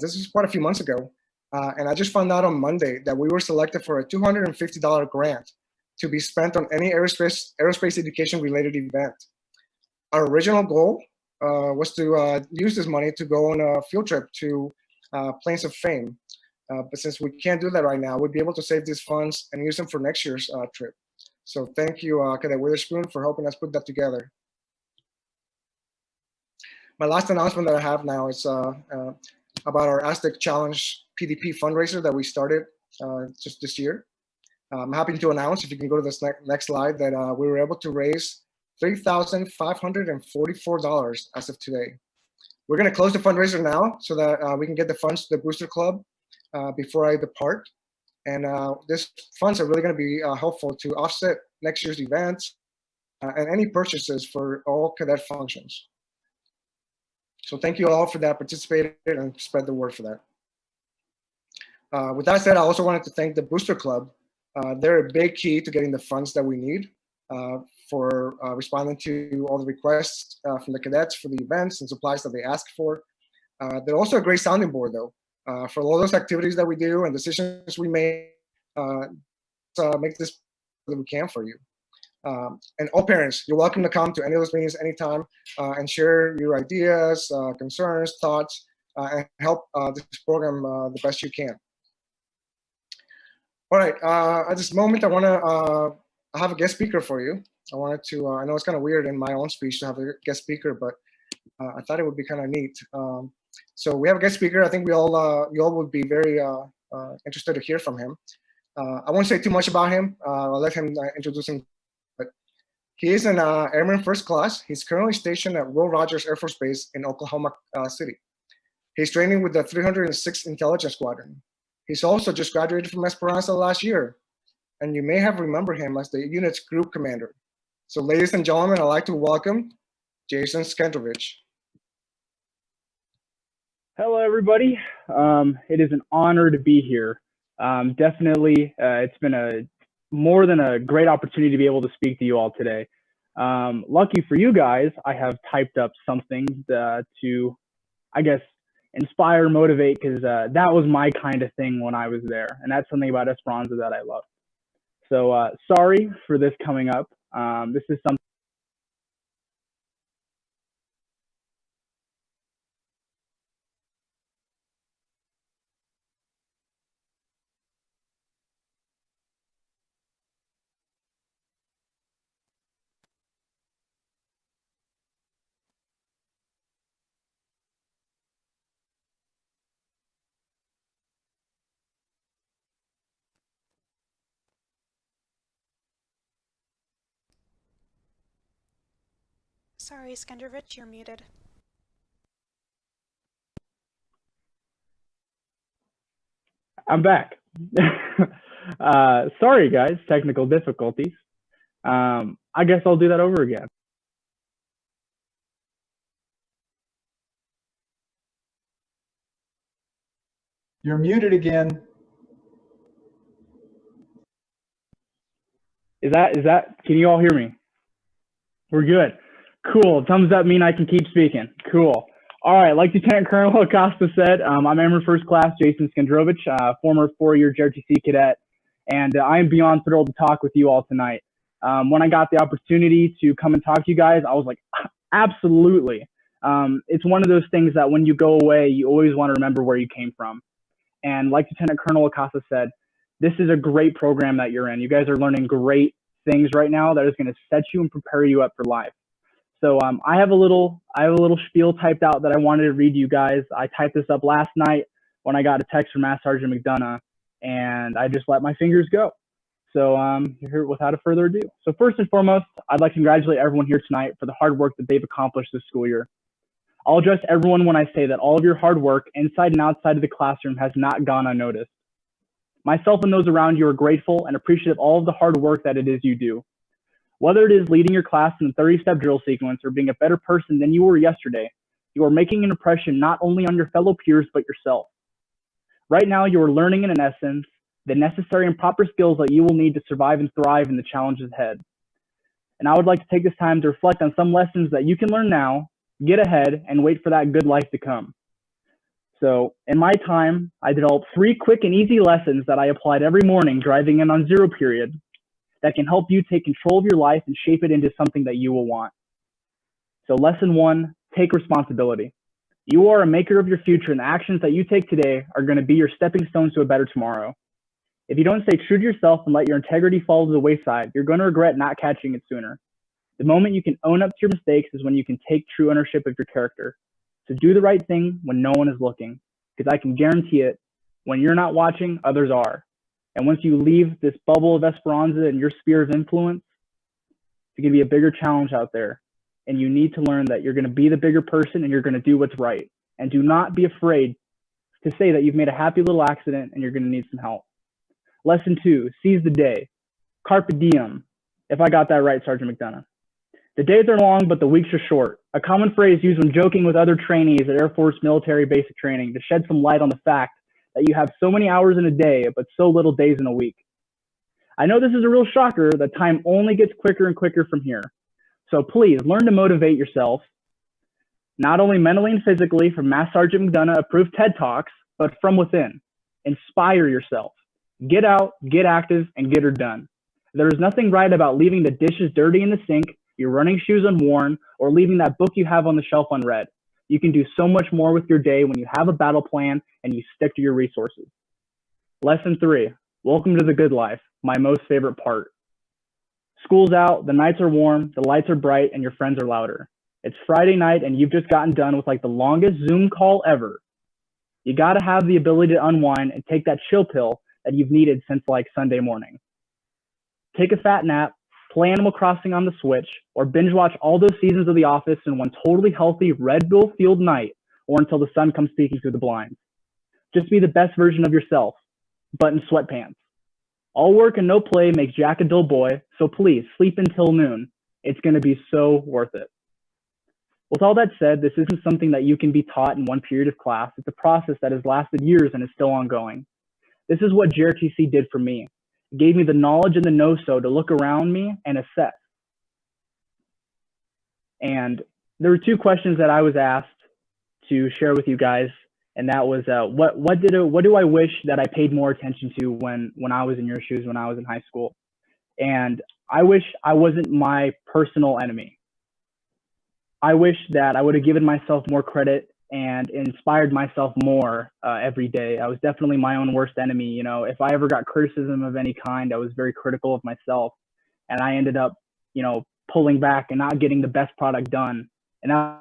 This is quite a few months ago. And I just found out on Monday that we were selected for a $250 grant to be spent on any aerospace education related event. Our original goal was to use this money to go on a field trip to Plains of Fame. But since we can't do that right now, we'll be able to save these funds and use them for next year's trip. So thank you, Cadet Witherspoon, for helping us put that together. My last announcement that I have now is about our Aztec Challenge PDP fundraiser that we started just this year. I'm happy to announce, if you can go to this next slide, that we were able to raise $3,544 as of today. We're going to close the fundraiser now so that we can get the funds to the Booster Club before I depart. And these funds are really going to be helpful to offset next year's events and any purchases for all cadet functions. So thank you all for that, participated and spread the word for that. With that said, I also wanted to thank the Booster Club. They're a big key to getting the funds that we need for responding to all the requests from the cadets for the events and supplies that they ask for. They're also a great sounding board, though, for all those activities that we do and decisions we make. Make this that we can for you. And all parents, you're welcome to come to any of those meetings anytime and share your ideas, concerns, thoughts, and help this program the best you can. All right, at this moment, I want to have a guest speaker for you. I wanted to, I know it's kind of weird in my own speech to have a guest speaker, but I thought it would be kind of neat. So we have a guest speaker. I think you all would be very interested to hear from him. I won't say too much about him. I'll let him introduce him. But he is an Airman First Class. He's currently stationed at Will Rogers Air Force Base in Oklahoma City. He's training with the 306th Intelligence Squadron. He's also just graduated from Esperanza last year, and you may have remembered him as the unit's group commander. So ladies and gentlemen, I'd like to welcome Jason Skentrovich.
Hello, everybody. It is an honor to be here. Definitely, it's been more than a great opportunity to be able to speak to you all today. Lucky for you guys, I have typed up something to, I guess, inspire, motivate, because that was my kind of thing when I was there, and that's something about Esperanza that I love. So sorry for this coming up. This is something
Sorry, Skendrovich, you're muted.
I'm back. Sorry, guys, technical difficulties. I guess I'll do that over again.
You're muted again.
Is that, can you all hear me? We're good. Cool. Thumbs up mean I can keep speaking. Cool. All right. Like Lieutenant Colonel Acosta said, I'm Armor First Class Jason Skendrovich, former 4-year JRTC cadet, and I am beyond thrilled to talk with you all tonight. When I got the opportunity to come and talk to you guys, I was like, absolutely. It's one of those things that when you go away, you always want to remember where you came from. And like Lieutenant Colonel Acosta said, this is a great program that you're in. You guys are learning great things right now that is going to set you and prepare you up for life. So I have a little spiel typed out that I wanted to read to you guys. I typed this up last night when I got a text from Master Sergeant McDonough, and I just let my fingers go. So here, without further ado. So first and foremost, I'd like to congratulate everyone here tonight for the hard work that they've accomplished this school year. I'll address everyone when I say that all of your hard work inside and outside of the classroom has not gone unnoticed. Myself and those around you are grateful and appreciative of all of the hard work that it is you do. Whether it is leading your class in the 30-step drill sequence or being a better person than you were yesterday, you are making an impression not only on your fellow peers, but yourself. Right now, you are learning in essence the necessary and proper skills that you will need to survive and thrive in the challenges ahead. And I would like to take this time to reflect on some lessons that you can learn now, get ahead, and wait for that good life to come. So in my time, I developed 3 quick and easy lessons that I applied every morning driving in on 0 period that can help you take control of your life and shape it into something that you will want. So lesson 1, take responsibility. You are a maker of your future, and the actions that you take today are going to be your stepping stones to a better tomorrow. If you don't stay true to yourself and let your integrity fall to the wayside, you're going to regret not catching it sooner. The moment you can own up to your mistakes is when you can take true ownership of your character. So do the right thing when no one is looking, because I can guarantee it, when you're not watching, others are. And once you leave this bubble of Esperanza and your sphere of influence, it's going to be a bigger challenge out there. And you need to learn that you're going to be the bigger person and you're going to do what's right. And do not be afraid to say that you've made a happy little accident and you're going to need some help. Lesson 2, seize the day. Carpe diem, if I got that right, Sergeant McDonough. The days are long, but the weeks are short. A common phrase used when joking with other trainees at Air Force military basic training to shed some light on the fact that you have so many hours in a day, but so little days in a week. I know this is a real shocker that time only gets quicker and quicker from here. So please learn to motivate yourself, not only mentally and physically from Master Sergeant McDonough approved TED Talks, but from within. Inspire yourself. Get out, get active, and get her done. There is nothing right about leaving the dishes dirty in the sink, your running shoes unworn, or leaving that book you have on the shelf unread. You can do so much more with your day when you have a battle plan and you stick to your resources. Lesson 3, welcome to the good life, my most favorite part. School's out, the nights are warm, the lights are bright, and your friends are louder. It's Friday night and you've just gotten done with like the longest Zoom call ever. You gotta have the ability to unwind and take that chill pill that you've needed since like Sunday morning. Take a fat nap, play Animal Crossing on the Switch, or binge watch all those seasons of The Office in one totally healthy Red Bull fueled night, or until the sun comes peeking through the blinds. Just be the best version of yourself, but in sweatpants. All work and no play makes Jack a dull boy, so please sleep until noon. It's going to be so worth it. With all that said, this isn't something that you can be taught in one period of class. It's a process that has lasted years and is still ongoing. This is what JRTC did for me. It gave me the knowledge and the know-so to look around me and assess. And there were 2 questions that I was asked to share with you guys, and that was what do I wish that I paid more attention to when I was in your shoes when I was in high school? And I wish I wasn't my personal enemy. I wish that I would have given myself more credit and inspired myself more every day. I was definitely my own worst enemy. You know, if I ever got criticism of any kind, I was very critical of myself, and I ended up, you know, pulling back and not getting the best product done. And I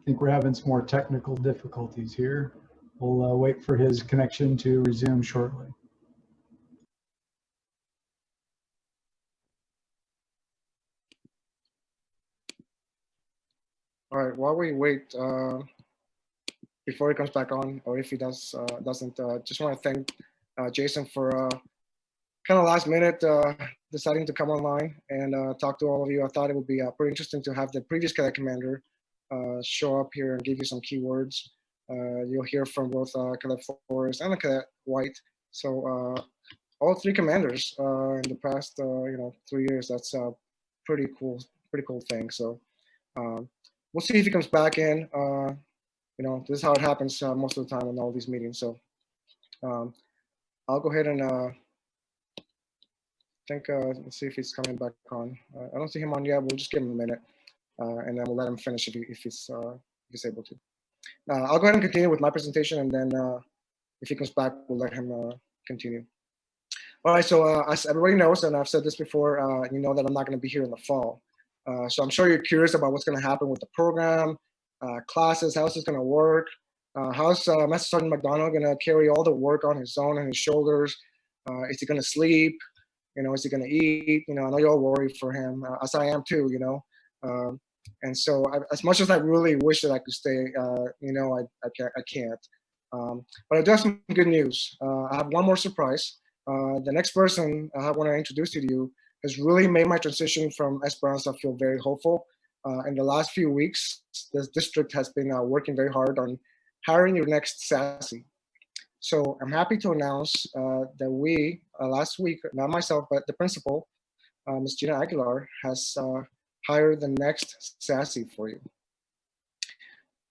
think we're having some more technical difficulties here. We'll wait for his connection to resume shortly.
All right, while we wait, before he comes back on, or if he doesn't, just want to thank Jason for kind of last minute deciding to come online and talk to all of you. I thought it would be pretty interesting to have the previous cadet commander show up here and give you some keywords. You'll hear from both Cadet Flores and Cadet White. So all three commanders in the past 3 years. That's a pretty cool thing. So we'll see if he comes back in. This is how it happens most of the time in all these meetings. So I'll go ahead and let's see if he's coming back on. I don't see him on yet. We'll just give him a minute, and then we'll let him finish if he's able to. I'll go ahead and continue with my presentation, and then if he comes back, we'll let him continue. All right, so as everybody knows, and I've said this before, you know that I'm not going to be here in the fall. So I'm sure you're curious about what's going to happen with the program, classes, how's this going to work, how's Master Sergeant McDonald going to carry all the work on his own and his shoulders, is he going to sleep, is he going to eat, I know you're all worried for him, as I am too, and so as much as I really wish that I could stay, I can't. But I do have some good news. I have one more surprise. The next person I want to introduce to you has really made my transition from Esperanza feel very hopeful. In the last few weeks, this district has been working very hard on hiring your next SASE. So I'm happy to announce that we, last week, not myself, but the principal, Ms. Gina Aguilar, has hired the next SASE for you.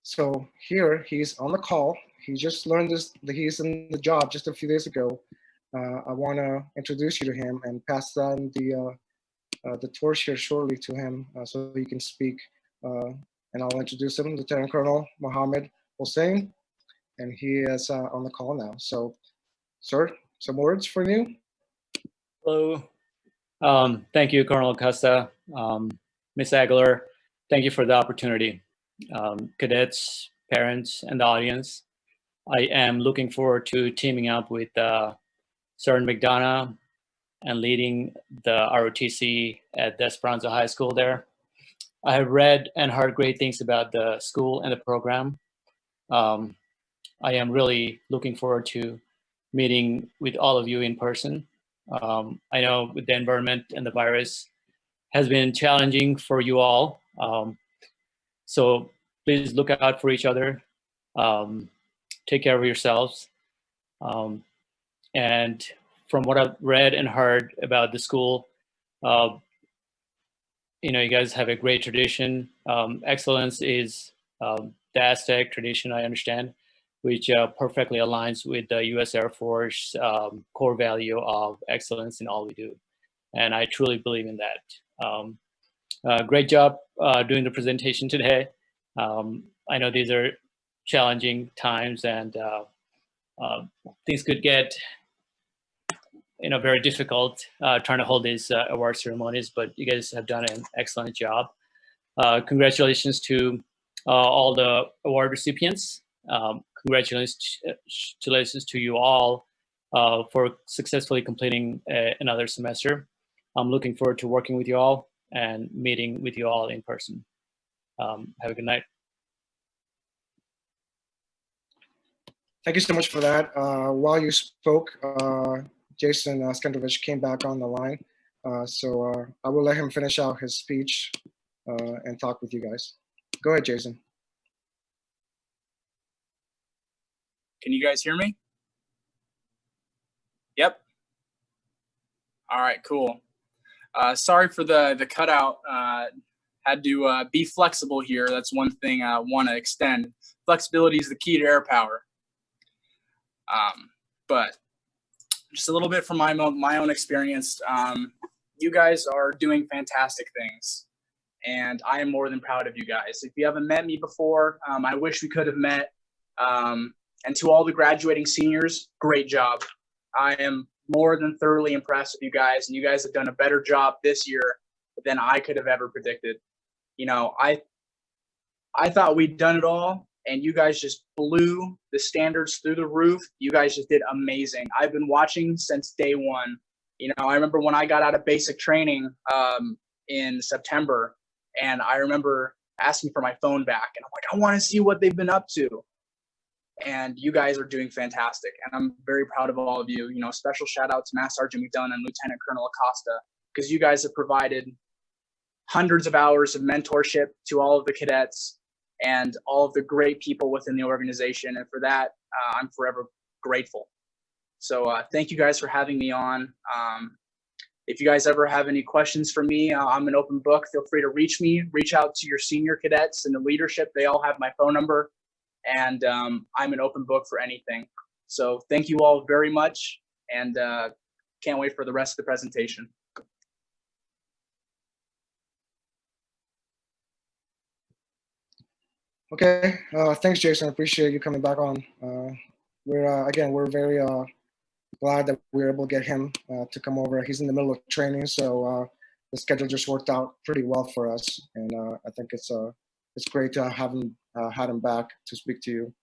So here, he's on the call. He just learned that he's in the job just a few days ago. I want to introduce you to him and pass on the torch here shortly to him so he can speak. And I'll introduce him, Lieutenant Colonel Mohammed Hossein, and he is on the call now. So, sir, some words for you.
Hello. Thank you, Colonel Acosta. Ms. Aguilar, thank you for the opportunity. Cadets, parents, and the audience, I am looking forward to teaming up with Sergeant McDonough and leading the ROTC at the Esperanza High School there. I have read and heard great things about the school and the program. I am really looking forward to meeting with all of you in person. I know with the environment and the virus has been challenging for you all. So please look out for each other. Take care of yourselves. And from what I've read and heard about the school, you guys have a great tradition. Excellence is the Aztec tradition, I understand, which perfectly aligns with the U.S. Air Force core value of excellence in all we do. And I truly believe in that. Great job doing the presentation today. I know these are challenging times, and things could get very difficult trying to hold these award ceremonies, but you guys have done an excellent job. Congratulations to all the award recipients. Congratulations to you all for successfully completing another semester. I'm looking forward to working with you all and meeting with you all in person. Have a good night.
Thank you so much for that. While you spoke, Jason Skendrovich came back on the line. So I will let him finish out his speech and talk with you guys. Go ahead, Jason.
Can you guys hear me? Yep. All right, cool. Sorry for the cutout. Had to be flexible here. That's one thing I want to extend. Flexibility is the key to air power. But just a little bit from my own experience, you guys are doing fantastic things, and I am more than proud of you guys. If you haven't met me before, I wish we could have met. And to all the graduating seniors, great job. I am more than thoroughly impressed with you guys, and you guys have done a better job this year than I could have ever predicted. I thought we'd done it all, and you guys just blew the standards through the roof. You guys just did amazing. I've been watching since day one. You know, I remember when I got out of basic training in September, and I remember asking for my phone back, and I'm like, I want to see what they've been up to. And you guys are doing fantastic, and I'm very proud of all of you. You know, special shout out to Master Sergeant McDonough and Lieutenant Colonel Acosta, because you guys have provided hundreds of hours of mentorship to all of the cadets and all of the great people within the organization. And for that, I'm forever grateful. So thank you guys for having me on. If you guys ever have any questions for me, I'm an open book. Feel free to reach out to your senior cadets and the leadership. They all have my phone number, and I'm an open book for anything. So thank you all very much, and can't wait for the rest of the presentation.
Okay, thanks, Jason. I appreciate you coming back on. We're very glad that we were able to get him to come over. He's in the middle of training, so the schedule just worked out pretty well for us, and I think it's great to have him had him back to speak to you.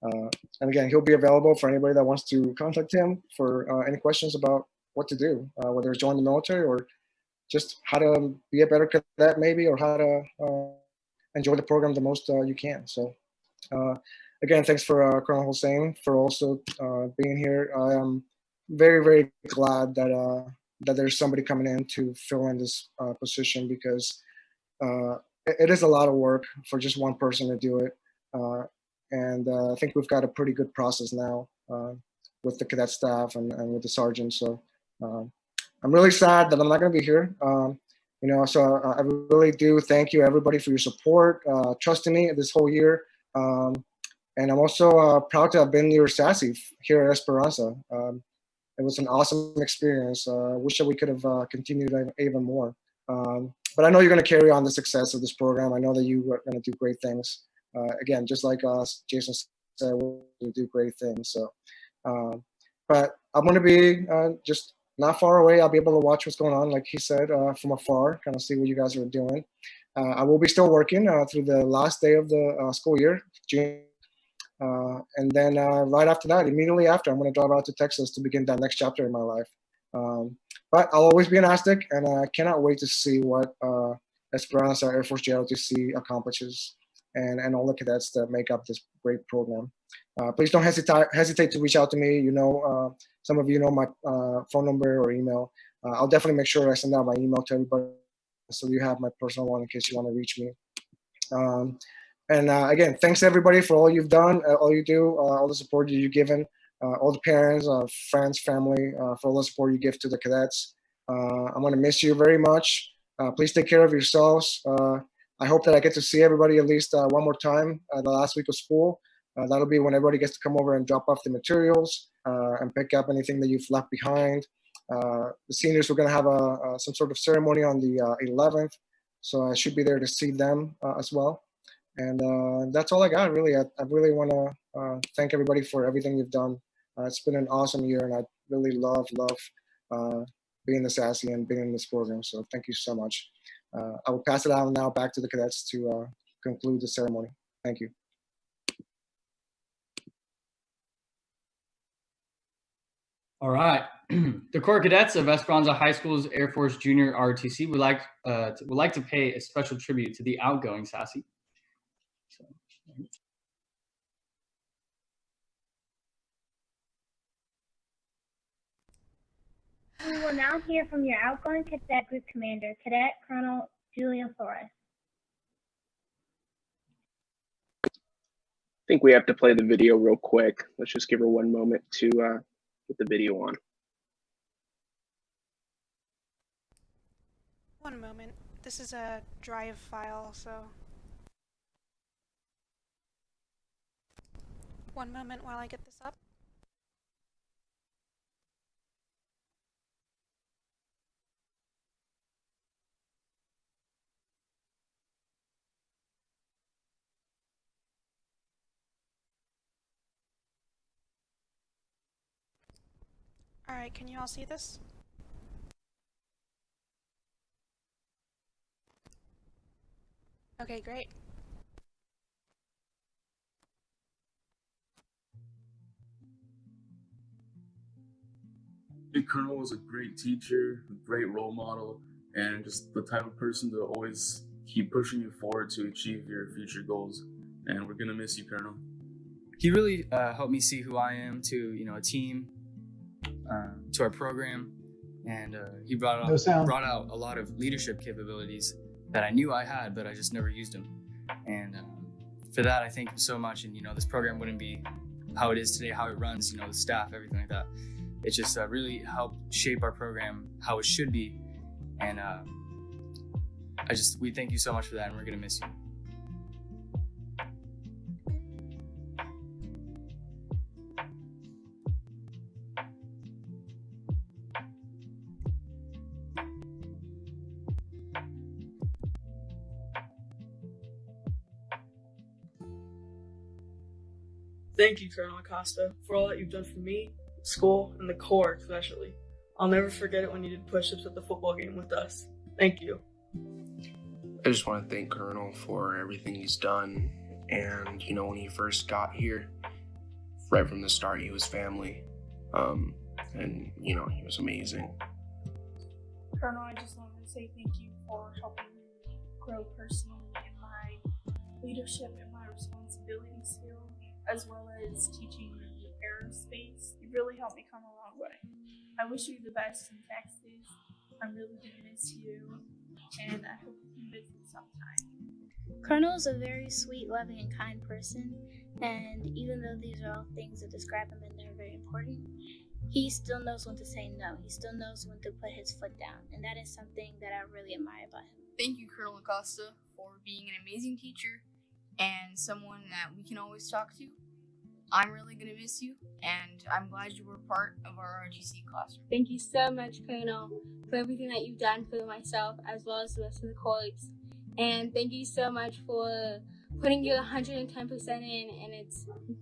And again, he'll be available for anybody that wants to contact him for any questions about what to do, whether it's join the military or just how to be a better cadet, maybe, or how to enjoy the program the most you can. So again, thanks for Colonel Hossein for also being here. I am very, very glad that that there's somebody coming in to fill in this position, because it is a lot of work for just one person to do it. And I think we've got a pretty good process now with the cadet staff and with the sergeant. So I'm really sad that I'm not going to be here. You know, so I really do thank you, everybody, for your support, trusting me this whole year. And I'm also proud to have been your SASE here at Esperanza. It was an awesome experience. I wish that we could have continued even more. But I know you're going to carry on the success of this program. I know that you are going to do great things. Again, just like us, Jason said, we'll do great things. So, but I'm going to be just not far away. I'll be able to watch what's going on, like he said, from afar, kind of see what you guys are doing. I will be still working through the last day of the school year, June. And then right after that, immediately after, I'm going to drive out to Texas to begin that next chapter in my life. But I'll always be an Aztec, and I cannot wait to see what Esperanza Air Force JROTC accomplishes, and all the cadets that make up this great program. Please don't hesitate to reach out to me. You know, some of you know my phone number or email. I'll definitely make sure I send out my email to everybody, so you have my personal one in case you want to reach me. And again, thanks everybody for all you've done, all you do, all the support you've given, all the parents, friends, family, for all the support you give to the cadets. I'm going to miss you very much. Please take care of yourselves. I hope that I get to see everybody at least one more time the last week of school. That'll be when everybody gets to come over and drop off the materials and pick up anything that you've left behind. The seniors, we're going to have some sort of ceremony on the 11th, so I should be there to see them as well. And that's all I got, really. I really want to thank everybody for everything you've done. It's been an awesome year, and I really love being the SASE and being in this program. So thank you so much. I will pass it on now back to the cadets to conclude the ceremony. Thank you.
All right. The Corps Cadets of Esperanza High School's Air Force Junior ROTC would like to pay a special tribute to the outgoing SASE.
We will now hear from your outgoing cadet group commander, Cadet Colonel Julian Flores.
I think we have to play the video real quick. Let's just give her one moment to get the video on.
One moment. This is a drive file, so. One moment while I get this up. Alright, can you all see this? Okay, great.
think Colonel was a great teacher, a great role model, and just the type of person to always keep pushing you forward to achieve your future goals. And we're gonna miss you, Colonel.
He really helped me see who I am to, a team, to our program, and he brought out a lot of leadership capabilities that I knew I had, but I just never used them. And for that, I thank him so much. And this program wouldn't be how it is today, how it runs, the staff, everything like that. It just really helped shape our program how it should be. And we thank you so much for that, and we're gonna miss you.
Thank you, Colonel Acosta, for all that you've done for me, school, and the Corps especially. I'll never forget it when you did push-ups at the football game with us. Thank you.
I just want to thank Colonel for everything he's done. And, when he first got here, right from the start, he was family. And, he was amazing.
Colonel, I just wanted to say thank you for helping me grow personally in my leadership and my responsibility skills, as well as teaching me aerospace. You really helped me come a long way. I wish you the best in Texas. I'm really gonna miss you, and I hope you can visit sometime.
Colonel is a very sweet, loving, and kind person, and even though these are all things that describe him and they're very important, he still knows when to say no. He still knows when to put his foot down, and that is something that I really admire about him.
Thank you, Colonel Acosta, for being an amazing teacher and someone that we can always talk to. I'm really going to miss you, and I'm glad you were part of our ROTC classroom.
Thank you so much, Colonel, for everything that you've done for myself as well as the rest of the colleagues. And thank you so much for putting your 110% in, and it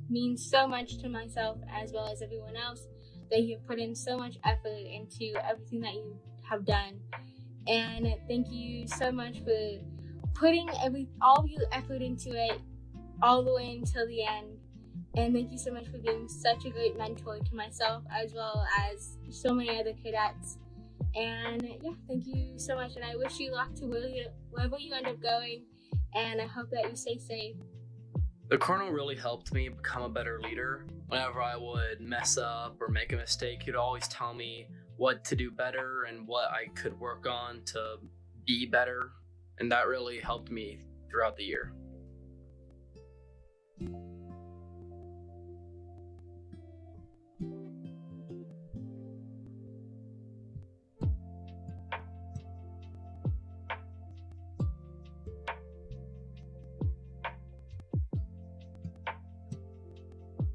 means so much to myself as well as everyone else that you've put in so much effort into everything that you have done. And thank you so much for putting all your effort into it all the way until the end. And thank you so much for being such a great mentor to myself as well as so many other cadets. And yeah, thank you so much. And I wish you luck to wherever you end up going. And I hope that you stay safe.
The Colonel really helped me become a better leader. Whenever I would mess up or make a mistake, he'd always tell me what to do better and what I could work on to be better. And that really helped me throughout the year.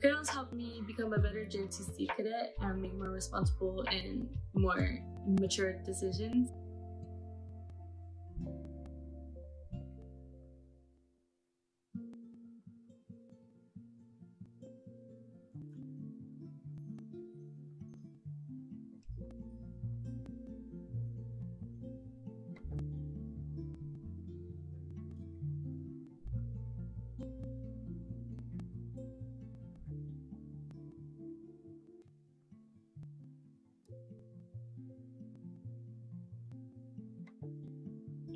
Colonel's helped me become a better JTC cadet and make more responsible and more mature decisions.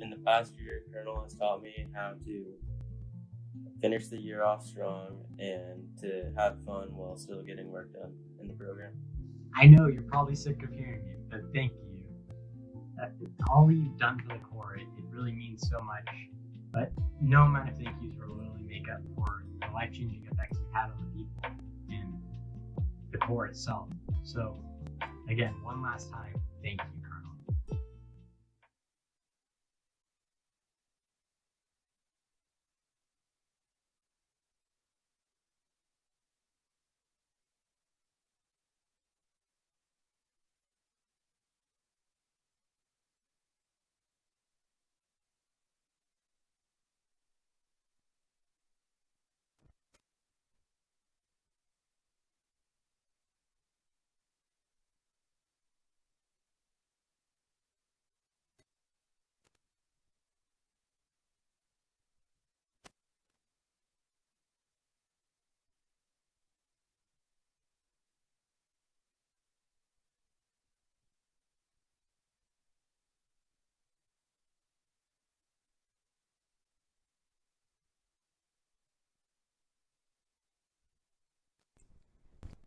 In the past year, Colonel has taught me how to finish the year off strong and to have fun while still getting work done in the program.
I know you're probably sick of hearing it, but thank you. All that you've done for the Corps, it really means so much. But no amount of thank yous will really make up for the life-changing effects you've had on the people and the Corps itself. So, again, one last time, thank you, Colonel.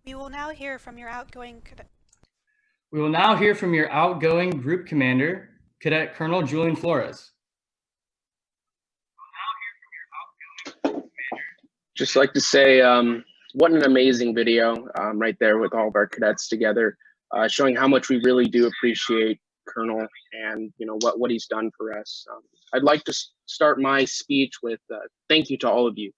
We will now hear from your outgoing
group commander, Cadet Colonel Julian Flores.
Just like to say, what an amazing video right there with all of our cadets together, showing how much we really do appreciate Colonel and what he's done for us. I'd like to start my speech with thank you to all of you.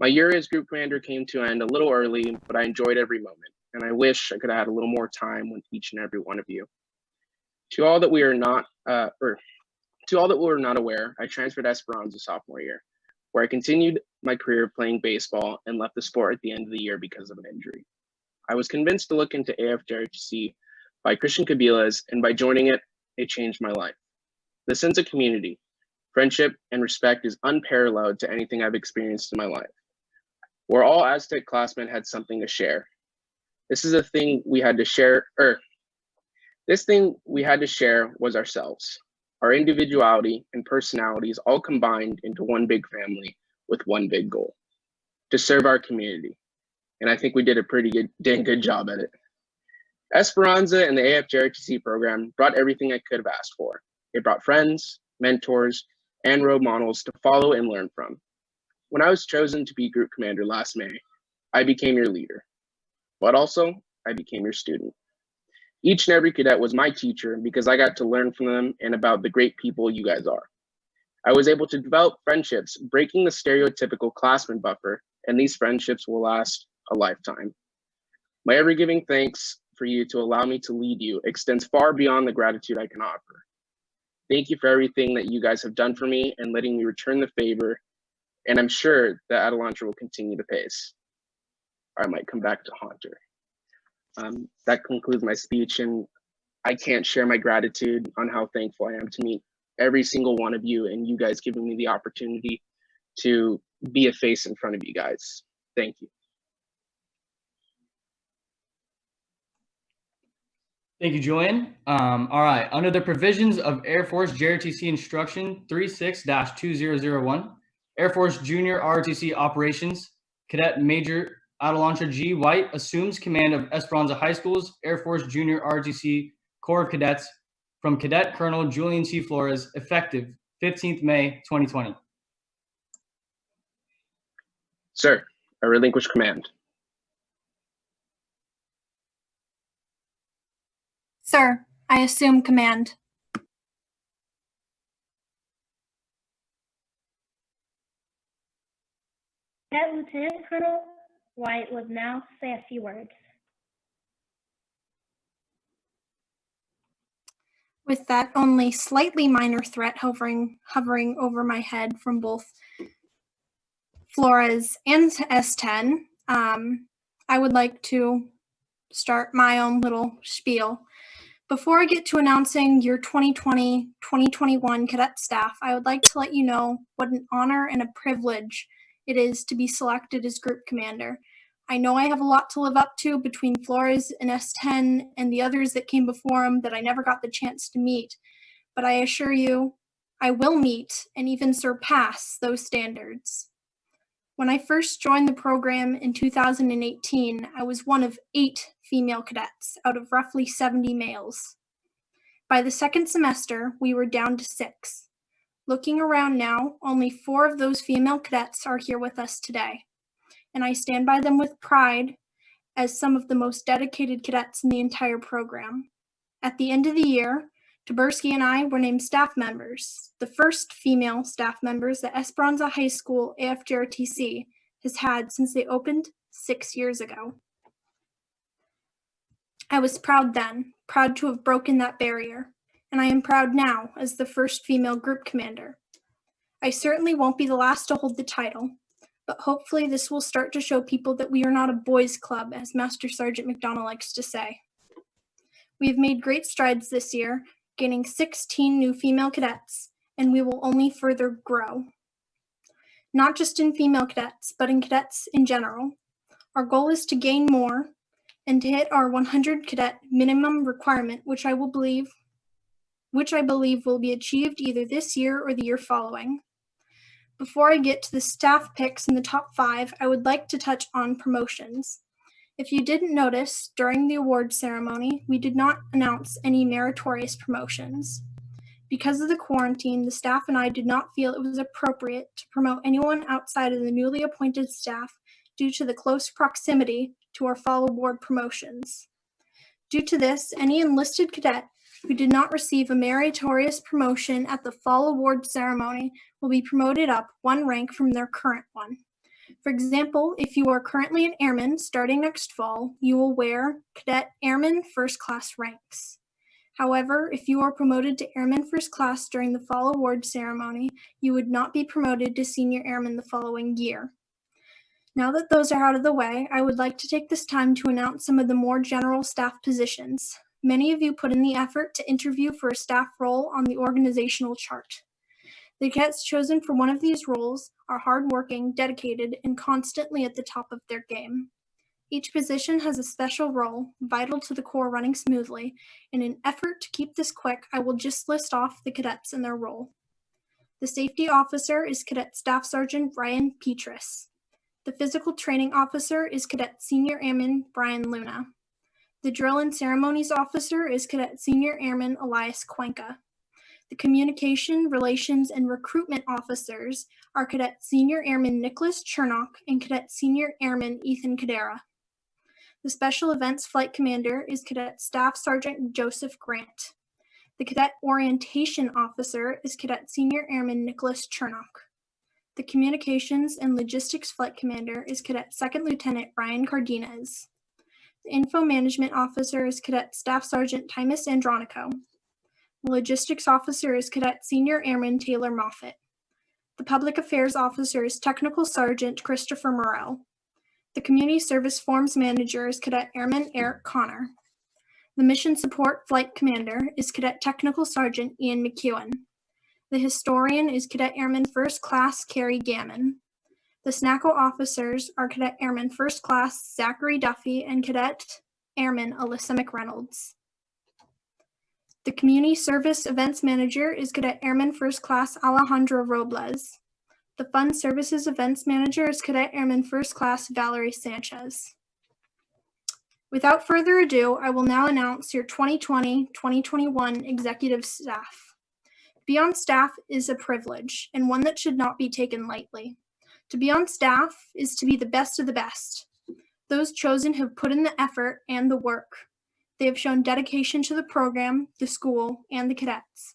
My year as group commander came to an end a little early, but I enjoyed every moment, and I wish I could have had a little more time with each and every one of you. To all that we are not, to all that were not aware, I transferred to Esperanza sophomore year, where I continued my career playing baseball and left the sport at the end of the year because of an injury. I was convinced to look into AFJROTC by Christian Cabilas, and by joining it, it changed my life. The sense of community, friendship, and respect is unparalleled to anything I've experienced in my life. Where all Aztec classmen had something to share. This thing we had to share was ourselves. Our individuality and personalities all combined into one big family with one big goal, to serve our community. And I think we did a dang good job at it. Esperanza and the AFJROTC program brought everything I could have asked for. It brought friends, mentors, and role models to follow and learn from. When I was chosen to be group commander last May, I became your leader, but also I became your student. Each and every cadet was my teacher because I got to learn from them and about the great people you guys are. I was able to develop friendships, breaking the stereotypical classman buffer, and these friendships will last a lifetime. My ever-giving thanks for you to allow me to lead you extends far beyond the gratitude I can offer. Thank you for everything that you guys have done for me and letting me return the favor, and I'm sure that Adelantra will continue the pace. I might come back to Haunter. That concludes my speech, and I can't share my gratitude on how thankful I am to meet every single one of you and you guys giving me the opportunity to be a face in front of you guys. Thank you.
Thank you, Julian. All right, under the provisions of Air Force JROTC Instruction 36-2001, Air Force Junior ROTC Operations, Cadet Major Adelantra G. White assumes command of Esperanza High School's Air Force Junior ROTC Corps of Cadets from Cadet Colonel Julian C. Flores, effective 15th May 2020.
Sir, I relinquish command.
Sir, I assume command.
Cadet Lieutenant Colonel White would now say a few words.
With that only slightly minor threat hovering over my head from both Flores and S10, I would like to start my own little spiel. Before I get to announcing your 2020-2021 cadet staff, I would like to let you know what an honor and a privilege it is to be selected as group commander. I know I have a lot to live up to between Flores and S10 and the others that came before him that I never got the chance to meet, but I assure you, I will meet and even surpass those standards. When I first joined the program in 2018, I was one of 8 female cadets out of roughly 70 males. By the second semester, we were down to 6. Looking around now, only 4 of those female cadets are here with us today, and I stand by them with pride as some of the most dedicated cadets in the entire program. At the end of the year, Taberski and I were named staff members, the first female staff members that Esperanza High School AFJROTC has had since they opened 6 years ago. I was proud then, proud to have broken that barrier, and I am proud now as the first female group commander. I certainly won't be the last to hold the title, but hopefully this will start to show people that we are not a boys' club, as Master Sergeant McDonald likes to say. We have made great strides this year, gaining 16 new female cadets, and we will only further grow. Not just in female cadets, but in cadets in general. Our goal is to gain more and to hit our 100 cadet minimum requirement, which I believe will be achieved either this year or the year following. Before I get to the staff picks in the top 5, I would like to touch on promotions. If you didn't notice, during the award ceremony, we did not announce any meritorious promotions. Because of the quarantine, the staff and I did not feel it was appropriate to promote anyone outside of the newly appointed staff due to the close proximity to our fall award promotions. Due to this, any enlisted cadet who did not receive a meritorious promotion at the fall award ceremony will be promoted up one rank from their current one. For example, if you are currently an airman starting next fall, you will wear Cadet Airman First Class ranks. However, if you are promoted to Airman First Class during the fall award ceremony, you would not be promoted to Senior Airman the following year. Now that those are out of the way, I would like to take this time to announce some of the more general staff positions. Many of you put in the effort to interview for a staff role on the organizational chart. The cadets chosen for one of these roles are hardworking, dedicated, and constantly at the top of their game. Each position has a special role, vital to the Corps running smoothly. In an effort to keep this quick, I will just list off the cadets and their role. The safety officer is Cadet Staff Sergeant Brian Petrus. The physical training officer is Cadet Senior Airman Brian Luna. The drill and ceremonies officer is Cadet Senior Airman Elias Cuenca. The communication, relations, and recruitment officers are Cadet Senior Airman Nicholas Chernock and Cadet Senior Airman Ethan Cadera. The special events flight commander is Cadet Staff Sergeant Joseph Grant. The cadet orientation officer is Cadet Senior Airman Nicholas Chernock. The communications and logistics flight commander is Cadet Second Lieutenant Ryan Cardenas. The info management officer is Cadet Staff Sergeant Timus Andronico. The logistics officer is Cadet Senior Airman Taylor Moffett. The public affairs officer is Technical Sergeant Christopher Morrell. The community service forms manager is Cadet Airman Eric Connor. The mission support flight commander is Cadet Technical Sergeant Ian McEwen. The historian is Cadet Airman First Class Carrie Gammon. The SNACO officers are Cadet Airman First Class Zachary Duffy and Cadet Airman Alyssa McReynolds. The community service events manager is Cadet Airman First Class Alejandro Robles. The fund services events manager is Cadet Airman First Class Valerie Sanchez. Without further ado, I will now announce your 2020-2021 executive staff. To be on staff is a privilege and one that should not be taken lightly. To be on staff is to be the best of the best. Those chosen have put in the effort and the work. They have shown dedication to the program, the school, and the cadets.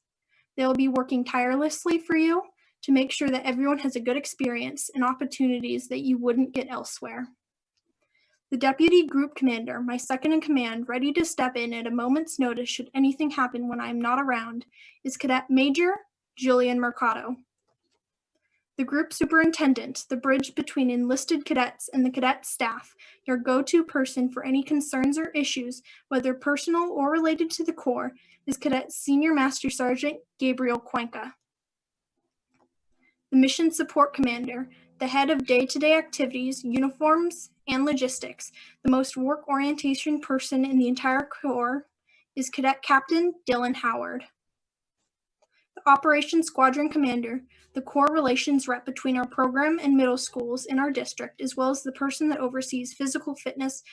They will be working tirelessly for you to make sure that everyone has a good experience and opportunities that you wouldn't get elsewhere. The Deputy Group Commander, my second in command, ready to step in at a moment's notice should anything happen when I am not around, is Cadet Major Julian Mercado. The Group Superintendent, the bridge between enlisted cadets and the cadet staff, your go-to person for any concerns or issues, whether personal or related to the Corps, is Cadet Senior Master Sergeant Gabriel Cuenca. The Mission Support Commander, the head of day-to-day activities, uniforms, and logistics, the most work orientation person in the entire Corps, is Cadet Captain Dylan Howard. The Operations Squadron Commander, the Corps relations rep between our program and middle schools in our district, as well as the person that oversees physical fitness,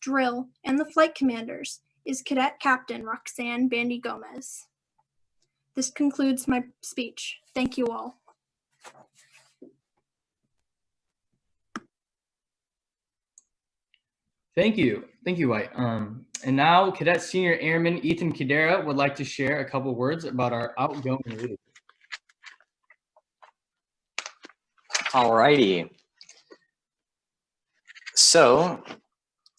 drill, and the flight commanders, is Cadet Captain Roxanne Bandy Gomez. This concludes my speech. Thank you all.
Thank you, White. And now Cadet Senior Airman Ethan Cadera would like to share a couple words about our outgoing leader.
Alrighty. So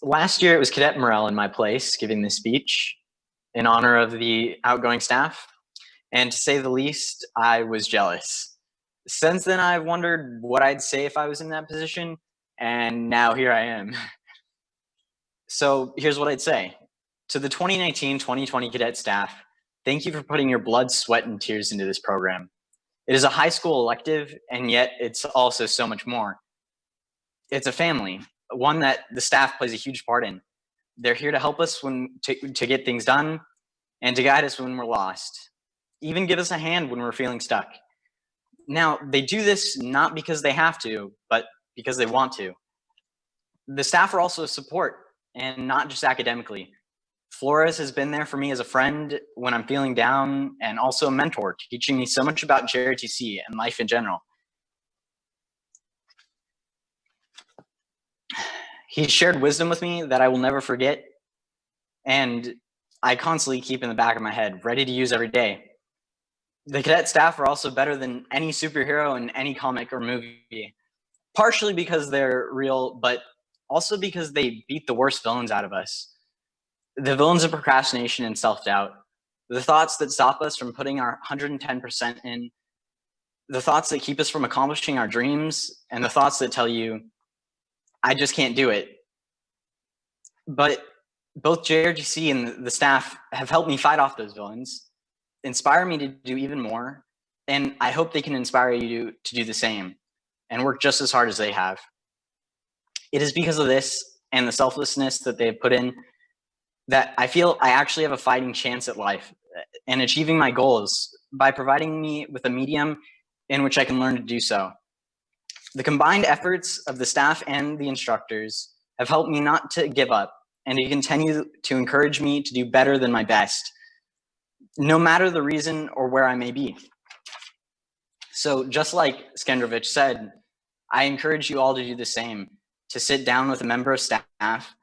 last year it was Cadet Morrell in my place giving this speech in honor of the outgoing staff. And to say the least, I was jealous. Since then, I've wondered what I'd say if I was in that position, and now here I am. So here's what I'd say. To the 2019-2020 cadet staff, thank you for putting your blood, sweat, and tears into this program. It is a high school elective, and yet it's also so much more. It's a family, one that the staff plays a huge part in. They're here to help us to get things done and to guide us when we're lost. Even give us a hand when we're feeling stuck. Now, they do this not because they have to, but because they want to. The staff are also a support and not just academically. Flores has been there for me as a friend when I'm feeling down and also a mentor, teaching me so much about JROTC and life in general. He's shared wisdom with me that I will never forget, and I constantly keep in the back of my head, ready to use every day. The cadet staff are also better than any superhero in any comic or movie, partially because they're real, but also because they beat the worst villains out of us. The villains of procrastination and self-doubt, the thoughts that stop us from putting our 110% in, the thoughts that keep us from accomplishing our dreams, and the thoughts that tell you, I just can't do it. But both JROTC and the staff have helped me fight off those villains, inspire me to do even more, and I hope they can inspire you to do the same and work just as hard as they have. It is because of this and the selflessness that they've put in that I feel I actually have a fighting chance at life and achieving my goals by providing me with a medium in which I can learn to do so. The combined efforts of the staff and the instructors have helped me not to give up and to continue to encourage me to do better than my best, no matter the reason or where I may be. So just like Skendrovich said, I encourage you all to do the same, to sit down with a member of staff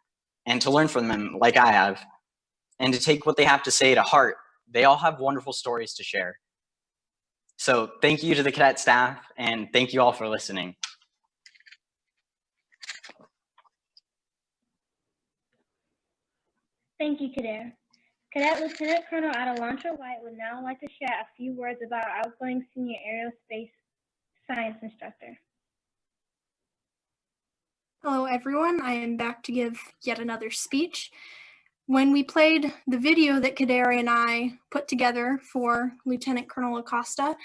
and to learn from them like I have, and to take what they have to say to heart. They all have wonderful stories to share. So thank you to the cadet staff, and thank you all for listening.
Thank you, Cadet. Cadet Lieutenant Colonel Adelantra White would now like to share a few words about our outgoing senior aerospace science instructor.
Hello, everyone. I am back to give yet another speech. When we played the video that Kaderi and I put together for Lieutenant Colonel Acosta,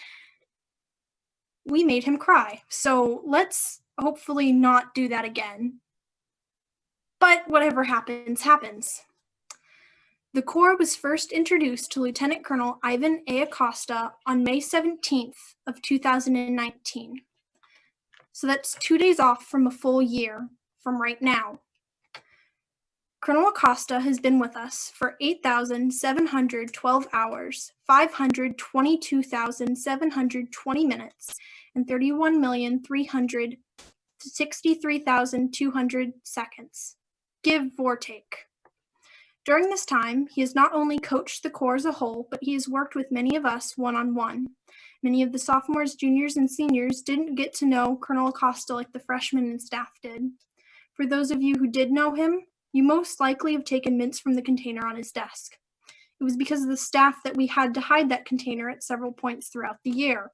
we made him cry. So let's hopefully not do that again. But whatever happens, happens. The Corps was first introduced to Lieutenant Colonel Ivan A. Acosta on May 17th of 2019. So that's 2 days off from a full year from right now. Colonel Acosta has been with us for 8,712 hours, 522,720 minutes, and 31,363,200 seconds, give or take. During this time, he has not only coached the Corps as a whole, but he has worked with many of us one-on-one. Many of the sophomores, juniors, and seniors didn't get to know Colonel Acosta like the freshmen and staff did. For those of you who did know him, you most likely have taken mints from the container on his desk. It was because of the staff that we had to hide that container at several points throughout the year.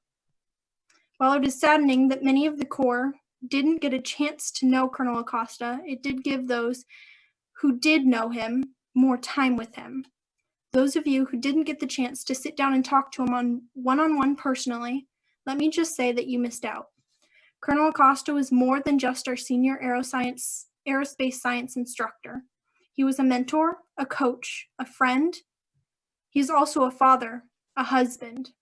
While it is saddening that many of the Corps didn't get a chance to know Colonel Acosta, it did give those who did know him more time with him. Those of you who didn't get the chance to sit down and talk to him on one-on-one personally, let me just say that you missed out. Colonel Acosta was more than just our senior aerospace science instructor. He was a mentor, a coach, a friend. He is also a father, a husband.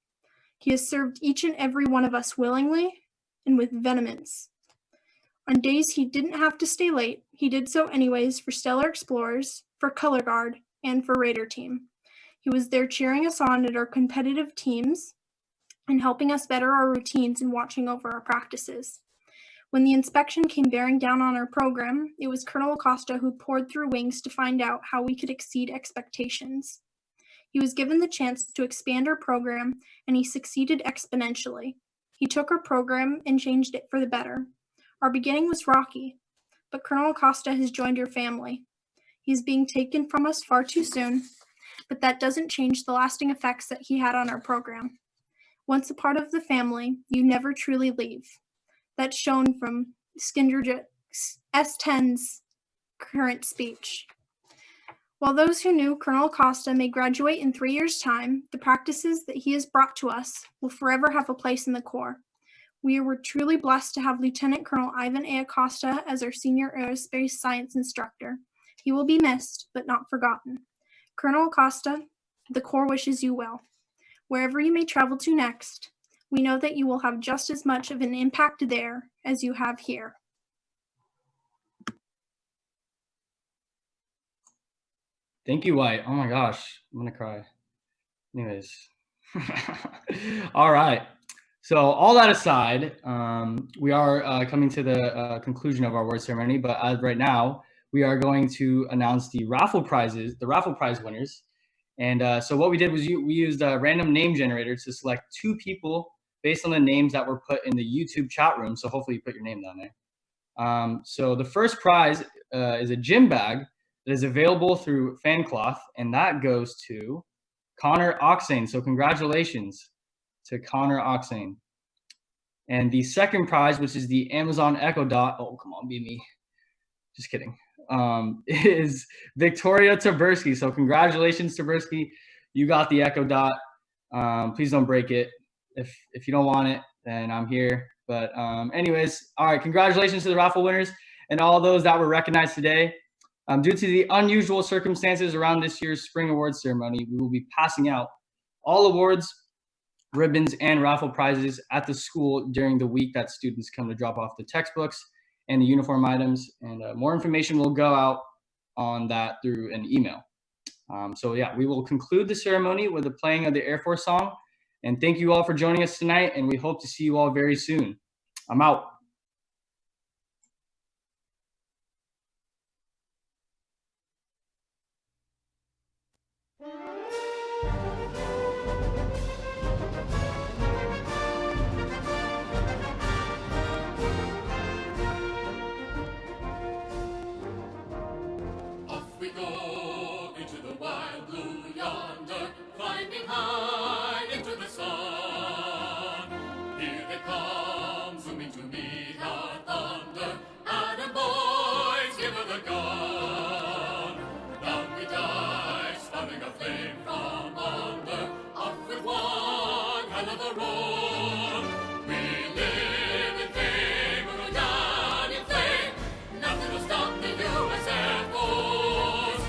He has served each and every one of us willingly and with vehemence. On days he didn't have to stay late, he did so anyways for Stellar Explorers, for Color Guard, and for Raider Team. He was there cheering us on at our competitive teams and helping us better our routines and watching over our practices. When the inspection came bearing down on our program, it was Colonel Acosta who poured through wings to find out how we could exceed expectations. He was given the chance to expand our program, and he succeeded exponentially. He took our program and changed it for the better. Our beginning was rocky, but Colonel Acosta has joined your family. He is being taken from us far too soon, but that doesn't change the lasting effects that he had on our program. Once a part of the family, you never truly leave. That's shown from S10's current speech. While those who knew Colonel Acosta may graduate in 3 years' time, the practices that he has brought to us will forever have a place in the Corps. We were truly blessed to have Lieutenant Colonel Ivan A. Acosta as our senior aerospace science instructor. He will be missed, but not forgotten. Colonel Acosta, the Corps wishes you well. Wherever you may travel to next, we know that you will have just as much of an impact there as you have here.
Thank you, White. Oh my gosh, I'm gonna cry. Anyways, all right. So all that aside, we are coming to the conclusion of our award ceremony. But as right now, we are going to announce the raffle prizes, the raffle prize winners. And so what we did was we used a random name generator to select 2 people based on the names that were put in the YouTube chat room. So hopefully you put your name down there. So the first prize is a gym bag that is available through FanCloth, and that goes to Connor Oxane. So congratulations to Connor Oxane. And the second prize, which is the Amazon Echo Dot, oh, come on, be me. Just kidding. Is Victoria Taberski. So congratulations, Taberski. You got the Echo Dot. Please don't break it. If you don't want it, then I'm here. But anyways, all right, congratulations to the raffle winners and all those that were recognized today. Due to the unusual circumstances around this year's spring awards ceremony, we will be passing out all awards, ribbons, and raffle prizes at the school during the week that students come to drop off the textbooks and the uniform items. And more information will go out on that through an email. So yeah, we will conclude the ceremony with the playing of the Air Force song. And thank you all for joining us tonight, and we hope to see you all very soon. I'm out.
Off we go into the wild blue yonder, climbing high into the sun. Here they come, zooming to meet our thunder. Atta boys, give her the gun. Down we dive, spouting a flame from under. Off with one hell of a roar. We live in fame, we're down in flame. Nothing will stop the U.S. Air Force.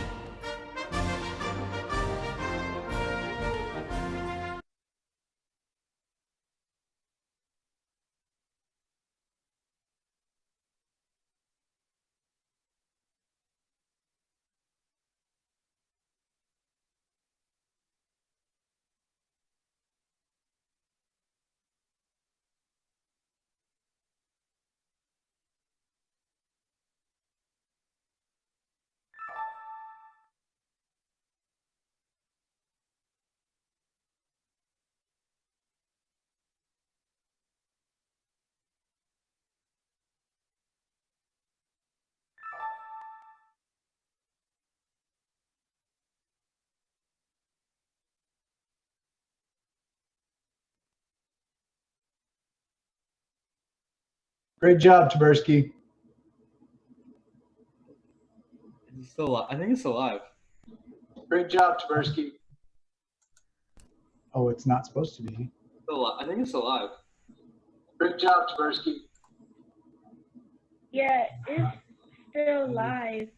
Great job, Taberski.
It's still alive. I think it's still alive.
Great job, Taberski. Oh, it's not supposed to be.
I think it's still alive.
Great job, Taberski.
Yeah, it's still live.